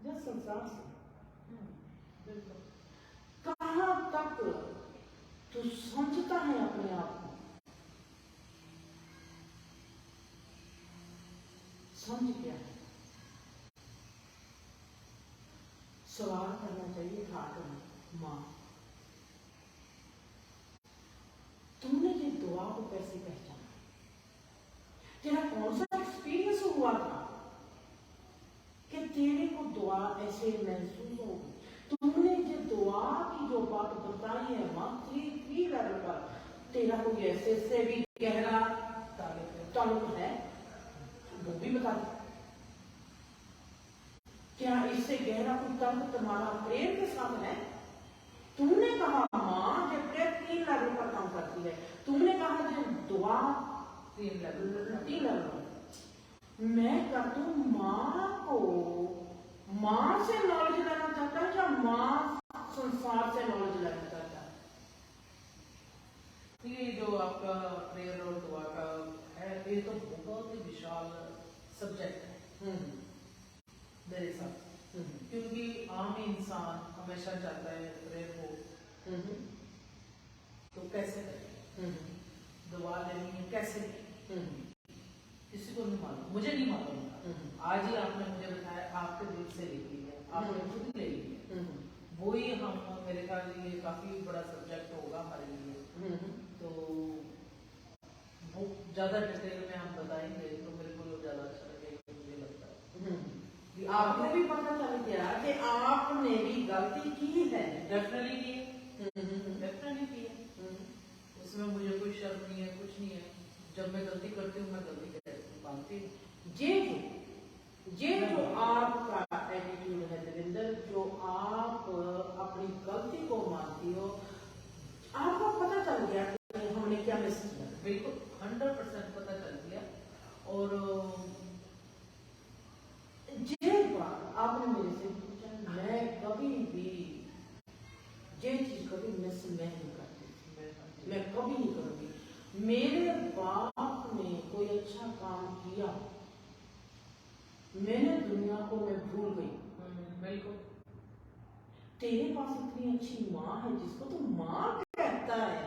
या संसार से? कहां तक तू समझता है अपने आप को? समझ क्या है? सवाल करना चाहिए था माँ, तुमने ये दुआ को कैसे पहचाना? तेरा कौन सा एक्सपीरियंस हुआ था कि तेरे को दुआ ऐसे महसूस होगी? तुमने ये दुआ की जो बात बताई है माँ, थ्री लेवल पर तेरा कोई ऐसे से भी गहरा ताल्लुक है, वो भी बता दो। क्या इससे गहरा कोई ताल्लुक तुम्हारा प्रेम के साथ है? तुमने कहा माँ जब प्रेम 3 लेवल पर काम करती है, तुमने कहा जो दुआ 3 लेवल। मैं कहता हूँ माँ को, माँ से नॉलेज लेना चाहता है या माँ संसार से नॉलेज लेना चाहता है? ये जो आपका प्रेयर और दुआ का है, ये तो बहुत ही विशाल सब्जेक्ट है मेरे साथ। क्योंकि आम इंसान हमेशा चाहता है प्रेयर हो, तो कैसे करें? दुआ लेनी है कैसे? किसी को नहीं मालूम, मुझे नहीं मालूम था। आज ही आपने मुझे बताया, आपके दिल से लिखी है, आपने खुद ले ली है। वो ही हम, मेरे ख्याल ये काफी बड़ा सब्जेक्ट होगा हमारे लिए। तो वो ज्यादा डिटेल में हम बताएंगे तो मेरे को ज्यादा अच्छा लगेगा, मुझे लगता है। आपको भी पता चल गया कि आपने भी गलती की है। डेफिनेटली की है, डेफिनेटली की है। उसमें मुझे कोई शर्म नहीं है, कुछ नहीं है। जब मैं गलती करती हूँ, मैं गलती मानती हूँ। ये जो आपका एटीट्यूड है दविंदर, जो आप अपनी गलती को मानती हो, आपको पता चल गया कि हमने क्या मिस किया। बिल्कुल 100% पता चल गया। और ये बात आपने मेरे से पूछा, मैं कभी भी ये चीज कभी मिस नहीं करती, मैं कभी नहीं करूंगी। मेरे बाप ने कोई अच्छा काम किया, मैंने दुनिया को मैं भूल गई। बिल्कुल। तेरे पास इतनी अच्छी माँ है जिसको तू माँ कहता है,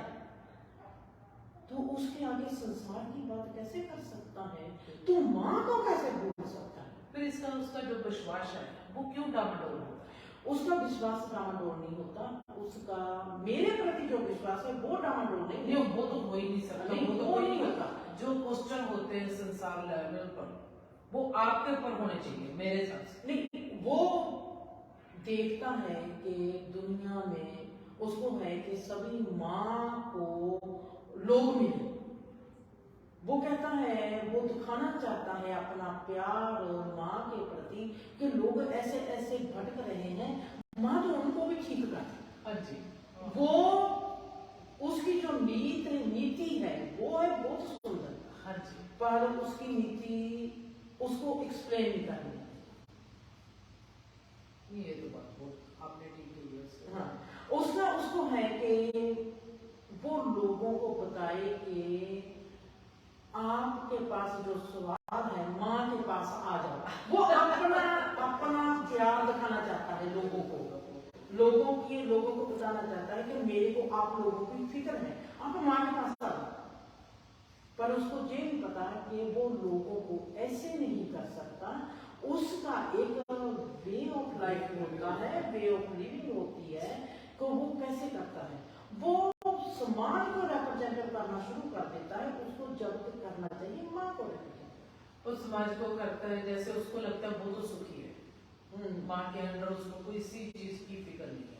तो उसके आगे संसार की बात कैसे कर सकता है? तू माँ को कैसे भूल सकता है? फिर इसका उसका जो विश्वास है वो क्यों डामाडोल होता है? उसका विश्वास डामाडोल नहीं होता, उसका मेरे प्रति जो विश्वास है वो डामाडोल नहीं। वो तो हो ही नहीं सकता, वो तो हो ही नहीं होता। जो क्वेश्चन होते हैं संसार लेवल पर, वो आपके ऊपर होने चाहिए मेरे हिसाब से। नहीं, वो देखता है कि दुनिया में उसको है कि सभी माँ को लोग मिले। वो कहता है, वो दिखाना चाहता है अपना प्यार माँ के प्रति कि लोग ऐसे ऐसे भटक रहे हैं, माँ तो उनको भी ठीक कर। हाँ जी। वो उसकी जो नीति है वो है बहुत सुंदर। हाँ जी। पर उसकी नीति उसको एक्सप्लेन नहीं करनी। ये तो बात बहुत आपने ठीक की है। हाँ, उसको है कि वो लोगों को बताए कि आपके पास जो सवाल है माँ के पास आ जाओ। वो अपना प्यार दिखाना चाहता है लोगों को बताना चाहता है कि मेरे को आप लोगों की फिक्र है, आप माँ के पास आ जाओ। पर उसको ये नहीं पता कि वो लोगों को ऐसे नहीं कर सकता। उसका एक वे ऑफ लाइफ होता है, वे ऑफ लिविंग होती है, तो वो कैसे करता है? वो समाज को रिप्रेजेंट करना शुरू कर देता है। उसको जब तक करना चाहिए माँ को रिप्रेजेंट, उस समाज को करता है जैसे उसको लगता है वो तो सुखी है। माँ के अंदर उसको कोई सी चीज की फिक्र नहीं है।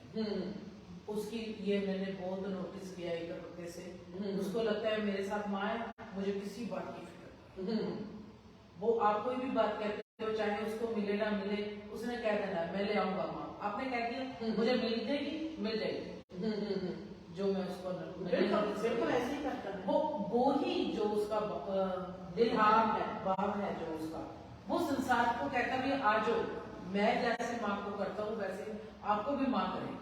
उसकी ये मैंने बहुत नोटिस किया एक हफ्ते से। उसको लगता है मेरे साथ माँ है, मुझे किसी बात की फिक्र। वो आप कोई भी बात कहते हो, चाहे उसको मिले ना मिले, उसने कह देना है मैं ले आऊंगा माँ। आपने कह दिया मुझे मिल जाएगी। जो मैं उसको बिल्कुल ऐसे ही करता है। वो ही जो उसका दिल भाव है जो उसका, वो संसार को कहता भी आज मैं जैसे माँ को करता हूँ वैसे आपको भी माँ करेगी।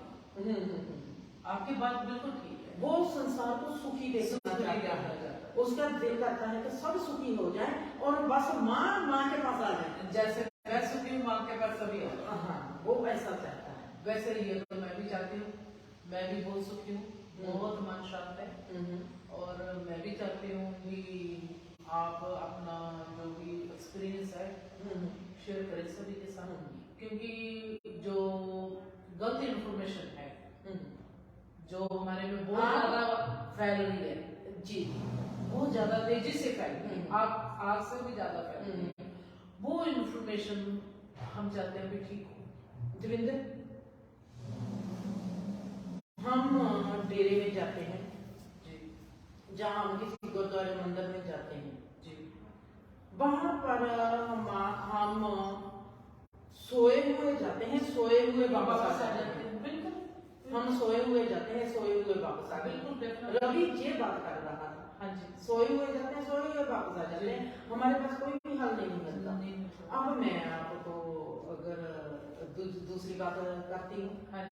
आपकी बात बिल्कुल ठीक है। वो संसार को सुखी देखना चाहता है। उसका दिल करता है कि सब सुखी हो जाए और बस माँ के पास आ जाए। जैसे मैं सुखी हूँ, माँ के पास सभी हो। हाँ, वो ऐसा चाहता है। वैसे ये तो मैं भी चाहती हूँ, मैं भी बहुत सुखी हूँ, बहुत मन शांत है। और मैं भी चाहती हूँ कि आप अपना जो भी एक्सपीरियंस है शेयर करें सभी के साथ, क्योंकि जो गलत इन्फॉर्मेशन है जो हमारे में बहुत ज्यादा फैल रही है जी, बहुत ज्यादा तेजी से फैल रही है, आप आग से भी ज्यादा फैल रही है, वो इन्फॉर्मेशन हम चाहते हैं भी ठीक हो। देवेंद्र, हम डेरे में जाते हैं जी, जहाँ हम किसी गुरुद्वारे मंदिर में जाते हैं जी, वहां पर हम सोए हुए जाते हैं, सोए हुए वापस आ जाते हैं। बिल्कुल, हम सोए हुए जाते हैं, सोए हुए वापस आ गए। बिल्कुल, रवि ये बात कर रहा है। हाँ जी, सोए हुए जाते हैं, सोए हुए वापस आ जाते हैं, हमारे पास कोई भी हल नहीं मिलता। अब मैं आपको अगर दूसरी बात करती हूँ, हाँ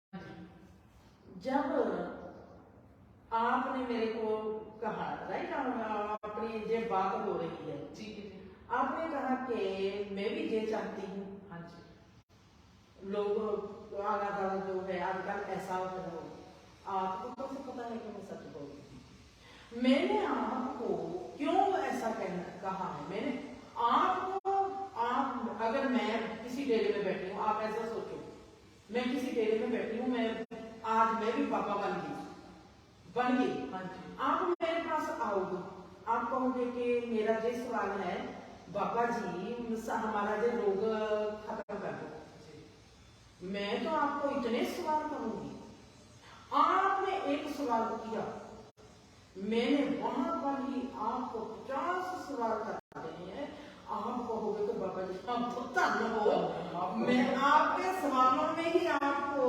जब आपने मेरे को कहा, राइट, अपनी ये बात हो रही है, जी, आपने कहा कि मैं भी ये चाहती हूँ, हाँ जी, लोग आला दाला जो है आजकल ऐसा हो, आपको कैसे पता है कि मैं सच बोल रही हूँ? मैंने आपको क्यों ऐसा कहा है? मैंने आपको, आप अगर मैं किसी डेरे में बैठी हूँ, आप ऐसा सोचो, मैं किसी डेरे में बैठी हूँ, आज मैं भी पापा बन गई, हाँ जी, आप मेरे पास आओगे, आप कहोगे कि मेरा ये सवाल है बाबा जी, हमारा जो रोग खत्म कर दो। मैं तो आपको इतने सवाल करूंगी, आपने एक सवाल किया, मैंने वहां पर ही आपको 50 सवाल कर देने हैं, आप कहोगे तो बाबा जी आप तो धन हो, मैं आपके सवालों में ही आपको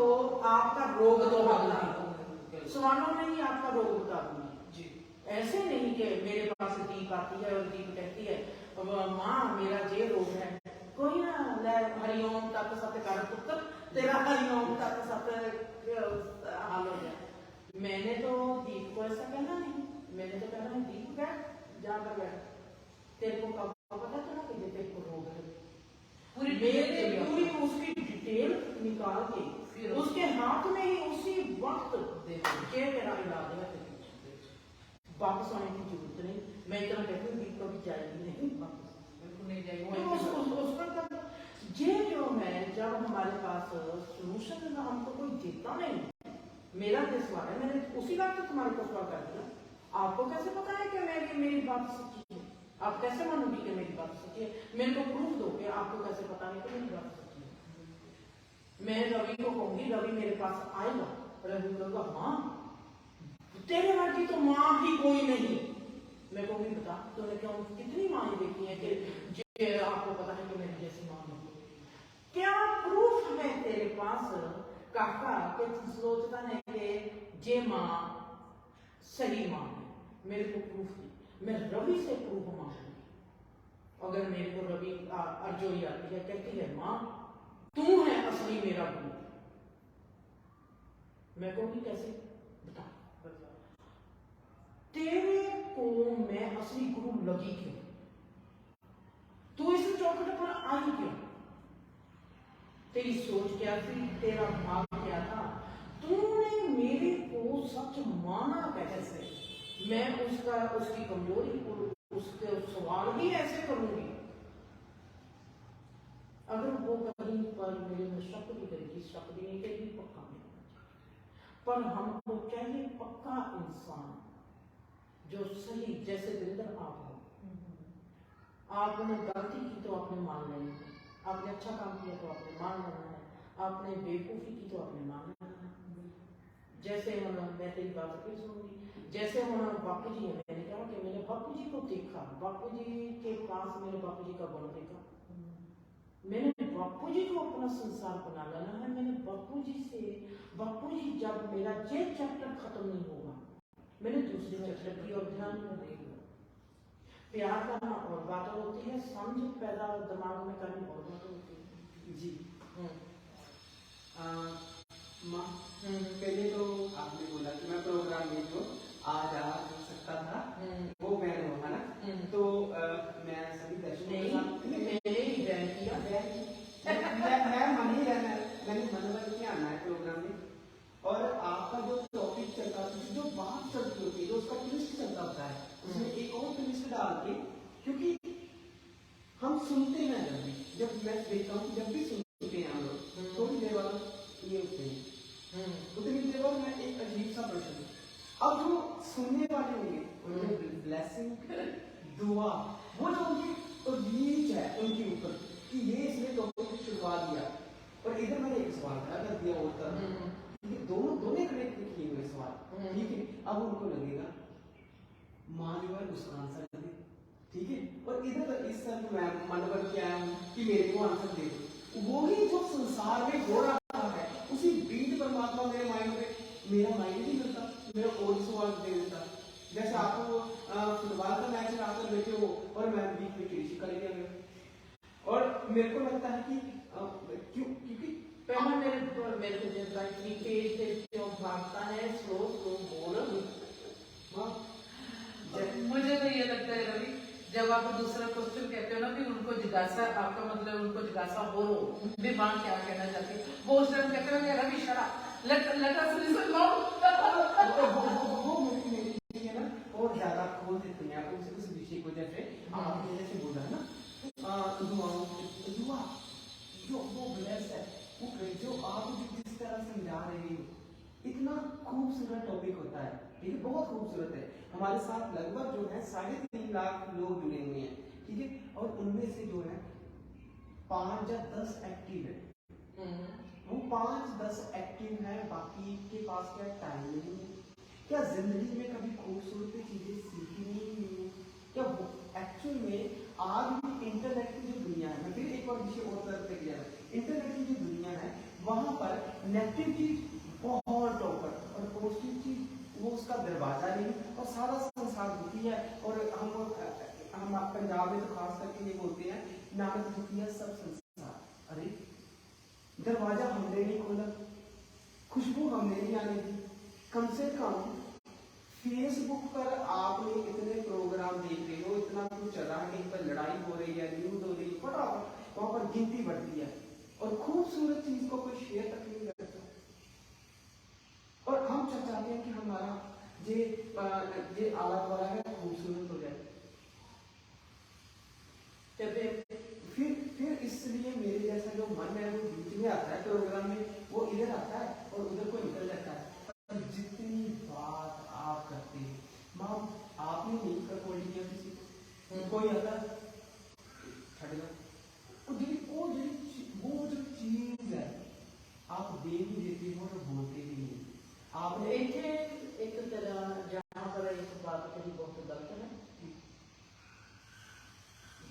आपका रोग तो बता दूंगी, सवालों में ही आपका रोग बता दूंगी जी। ऐसे नहीं कि मेरे पास दीप आती है और दीप कहती है माँ मेरा ये रोग है, कोई ना ले हरिओम तक सत्य पुत्र तेरा हरिओम तक सत्य हाल हो गया। मैंने तो दीप को ऐसा कहना नहीं, मैंने तो कहना है दीप बैठ जा कर बैठ, तेरे को कब पता चला कि तेरे को रोग है? पूरी उसकी डिटेल निकाल के फिर उसके हाथ में ही उसी वक्त दे के मेरा इलाज है, वापस आने की जरूरत नहीं। मैं इतना कहती हूँ दीप कभी जाएगी नहीं, बिल्कुल नहीं जाएगी। ये जो है जब हमारे पास सोल्यूशन हमको कोई देता नहीं, मेरा जो सवाल है मैंने उसी बात से तुम्हारे को सवाल कर दिया, आपको कैसे पता है कि मेरी बात सच्ची है? आप कैसे मानोगी कि मेरी बात सच्ची है? मेरे को प्रूफ दो कि आपको कैसे पता है कि मेरी बात सच्ची है। मैं रवि को कहूंगी, रवि मेरे पास आएगा, रवि कहूँगा हाँ तेरे वर्गी तो माँ ही कोई नहीं। मैं कहूँगी बता तूने क्यों कितनी माँ देखी है कि आपको पता है कि मेरी जैसी माँ नहीं, क्या प्रूफ है तेरे पास काका कि सोचता है कि ये माँ सही माँ है? मेरे को प्रूफ दी, मैं रवि से प्रूफ मांगूंगी। अगर मेरे को रवि अर्जोई आती है, कहती है माँ तू है असली मेरा गुरु, मैं कहूँगी कैसे बता, तेरे को मैं असली गुरु लगी क्यों? तू इस चौखट पर आई क्यों? तेरी सोच क्या थी, तेरा भाव क्या था? तूने मेरे को सच माना कैसे? मैं उसकी कमजोरी को उसके सवाल ही ऐसे करूंगी, अगर वो कहीं पर मेरे में शक भी करेगी, शक भी नहीं करेगी, पक्का नहीं। पर हमको चाहिए पक्का इंसान जो सही, जैसे दिलदर आप हो, आपने गलती की तो आपने मान लेनी है, आपने अच्छा काम किया तो आपने मान लेना है, आपने बेवकूफी की तो आपने मान लेना है। जैसे हम, मैं तेरी बात फिर सुनूंगी, जैसे हम बापू जी है, मैंने कहा कि मैंने बापू जी को देखा, बापू जी के पास मेरे बापू जी का गुण देखा, मैंने बापू जी को अपना संसार बना लेना है। मैंने बापू जी से, बापू जी जब मेरा ये चैप्टर खत्म नहीं होगा, मैंने दूसरे चैप्टर की और ध्यान में देगा। प्यार करना और बात होती है, समझ पैदा दिमाग में करनी और बात होती है जी। माँ पहले तो आपने बोला कि मैं प्रोग्राम में तो आज आ सकता था, वो बैन हुआ ना, तो मैं सभी दर्शकों के साथ मैंने बैन किया, मैं मन ही रहना, मैंने मन में आना है प्रोग्राम में, और आपका जो टॉपिक चलता है, जो बात चलती होती है, जो उसका ट्विस्ट चलता होता है, उसमें एक और ट्विस्ट डाल के क्योंकि हम सुनते हैं जब मैं देखता हूँ जब भी सुनते हैं हम लोग थोड़ी देर बाद ये उठते हैं, उतनी देर बाद मैं एक अजीब सा प्रश्न, अब जो सुनने वाले होंगे उनके ब्लेसिंग दुआ वो जो उनकी रीच है उनके ऊपर कि ये इसने टॉपिक को छुड़वा दिया, और इधर मैंने एक सवाल खड़ा कर दिया और तरह ये दोनों खड़े किए हुए सवाल, ठीक है। अब उनको लगेगा माँ जो है उसका आंसर दे, ठीक है, और इधर इस तरह मैं मन पर क्या है कि मेरे को आंसर दे दो, वही जो संसार में हो रहा है उसी बीच परमात्मा मेरे माइंड में, मेरा माइंड नहीं करता, मेरा और सवाल दे देता। जैसे आपको फुटबॉल का मैच आकर बैठे हो और मैं बीच में कृषि कर लिया गया, और मेरे को लगता है कि क्योंकि पहला मेरे को जब क्रिकेट से क्यों भागता है स्लो बोल, मुझे तो ये लगता है रवि, जब आप दूसरा क्वेश्चन कहते हो ना कि उनको जिज्ञासा, आपका मतलब उनको जिज्ञासा हो भी मां क्या कहना चाहती है, वो उस टाइम कहते हैं रवि शरा लगा सुन लो वो मुझे ना और ज्यादा खोल देते हैं उस विषय को, जैसे आपने जैसे बोला है ना दुआ जो वो ब्लेस है, वो जो आप जिस तरह समझा रहे हो इतना खूबसूरत टॉपिक होता है, ठीक है, बहुत खूबसूरत है। हमारे साथ लगभग जो है 3.5 लाख लोग जुड़े हुए हैं, ठीक है, और उनमें से जो है 5 या 10 एक्टिव है, वो 5-10 एक्टिव है, बाकी के पास क्या टाइम नहीं है, क्या जिंदगी में कभी खूबसूरत चीजें सीखी नहीं है, क्या एक्चुअल में आज भी इंटरनेट की जो दुनिया है, मैं फिर एक बार विषय और तरफ से गया, इंटरनेट की जो दुनिया है वहां पर नेगेटिव चीज बहुत ऊपर और पॉजिटिव चीज वो उसका दरवाजा नहीं, और सारा संसार दुखी है, और हम पंजाब में तो खास करके ये बोलते हैं नानक दुखी है सब संसार, अरे दरवाजा हमने नहीं खोला, खुशबू हमने नहीं आने दी, कम से कम फेसबुक पर आपने इतने प्रोग्राम देख रहे हो, इतना कुछ चल रहा है, कहीं पर लड़ाई हो रही है, न्यूज हो रही है, फटाफट वहां पर गिनती बढ़ती है, और खूबसूरत चीज को कोई शेयर तक नहीं करता, और हम चाहते हैं कि हमारा ये आला वाला है खूबसूरत हो जाए, फिर इसलिए मेरे जैसा जो मन है वो बीच में आता है प्रोग्राम में, वो इधर आता है और उधर को निकल जाता है, और जितनी बात आप करते हैं माँ आपने नहीं कर किया किसी को, कोई आता छड़ेगा, वो जो चीज है आप दे भी देते हो और बोलते भी नहीं, आपने एक तरह जहाँ पर एक बात कही बहुत गलत है,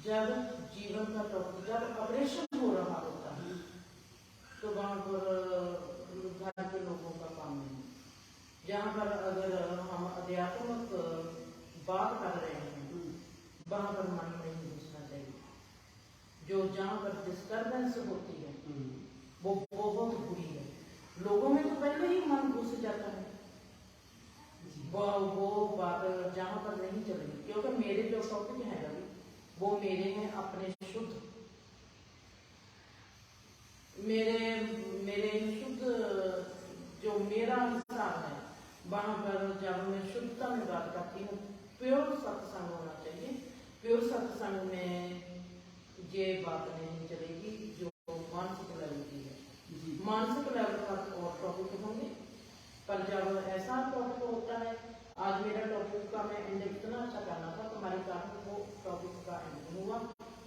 जब जीवन का टॉपिक जब ऑपरेशन हो रहा होता है तो वहाँ पर घर के लोगों का काम नहीं, जहाँ पर अगर हम अध्यात्मक बात कर रहे हैं वहाँ पर मन नहीं घुसना चाहिए, जो जहाँ पर डिस्टर्बेंस होती है वो बहुत बुरी है, लोगों में तो पहले ही मन घुस जाता है, वो बात जहाँ पर नहीं चलेगी, क्योंकि मेरे जो टॉपिक है रवि वो मेरे हैं अपने शुद्ध, मेरे शुद्ध जो मेरा अनुसार है, वहाँ पर जब मैं शुद्धता में बात करती हूँ, प्योर सत्संग होना चाहिए, प्योर सत्संग में ये बात नहीं चलेगी जो मानसिक लेवल की है, मानसिक लेवल पर और टॉपिक होंगे, पर जब ऐसा टॉपिक होता है, आज मेरा टॉपिक का मैं एंड इतना अच्छा करना था, तुम्हारे कारण वो टॉपिक का एंड नहीं हुआ,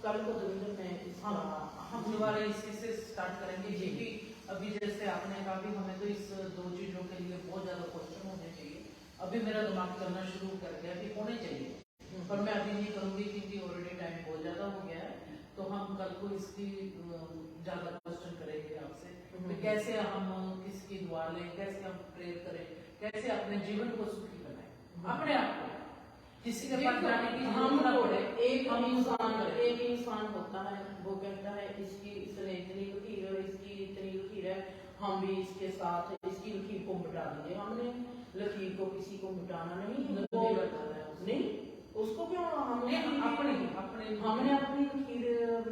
कल को दिन में हम दोबारा इसी से स्टार्ट करेंगे जी भी। अभी जैसे आपने कहा भी हमें तो इस 2 चीजों के लिए बहुत ज्यादा क्वेश्चन होने चाहिए, अभी मेरा दिमाग करना शुरू कर गया कि होने चाहिए, पर मैं अभी नहीं करूंगी क्योंकि ऑलरेडी टाइम बहुत ज्यादा हो गया है, तो हम कल को इसकी ज्यादा क्वेश्चन करेंगे आपसे, कैसे हम किसकी दुआ लें, कैसे हम प्रेयर करें, कैसे अपने जीवन को सुखी बनाएं, अपने आप को किसी के पास जाने की जरूरत ना पड़े। एक इंसान होता है वो कहता है इसकी इसने इतनी लकीर है, इसकी इतनी लकीर है, हम भी इसके साथ इसकी लकीर को मिटा देंगे, हमने लकीर को किसी को मिटाना नहीं, उसको क्यों हमने अपनी लकीर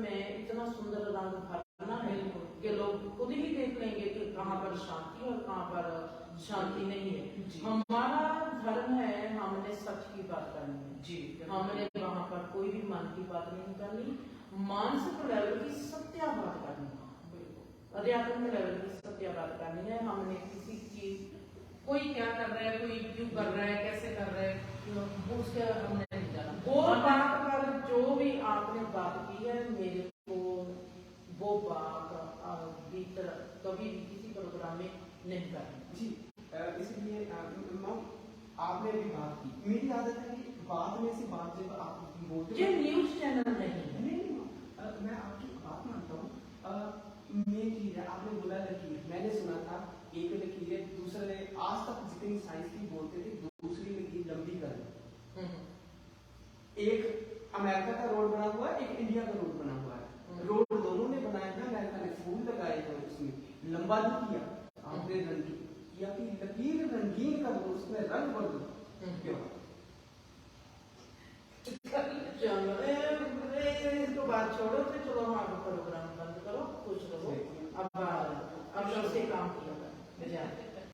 में इतना सुंदर रंग भरना है कि लोग खुद ही देख लेंगे कि कहाँ पर शांति और कहाँ पर शांति नहीं है। हमारा धर्म है हमने सच की बात करनी है जी हमने वहां पर कोई भी मन की बात नहीं करनी, मानसिक लेवल की सत्या बात करनी है, अध्यात्म लेवल की सत्या बात करनी है। हमने किसी चीज कोई क्या कर रहा है, कोई क्यों कर रहा है, कैसे कर रहा है, वो उसके हमने नहीं जाना। वो बात पर जो भी आपने बात की है मेरे को वो बात भीतर कभी भी किसी प्रोग्राम में नहीं करनी जी। इसलिए मैम आपने भी बात की, मेरी आदत है कि बाद में से बात जब आप बोलते ये न्यूज चैनल नहीं है। नहीं मैं आपकी बात मानता हूँ। मेन चीज है, आपने बोला लकीर, मैंने सुना था एक लकीर है, दूसरे आज तक जितनी साइंस की बोलते थे दूसरी लकीर लंबी कर, एक अमेरिका का रोड बना हुआ है, एक इंडिया का रोड बना हुआ है। रोड दोनों ने बनाया है, अमेरिका ने फूल लगाए थे उसमें, लंबा नहीं किया, आपने रंगीन किया कि लकीर रंगीन कर दो, उसमें रंग भर दो। क्यों? चलो इसको बात छोड़ो, तो चलो हम प्रोग्राम बंद करो, खुश रहो। अब से काम किया करो।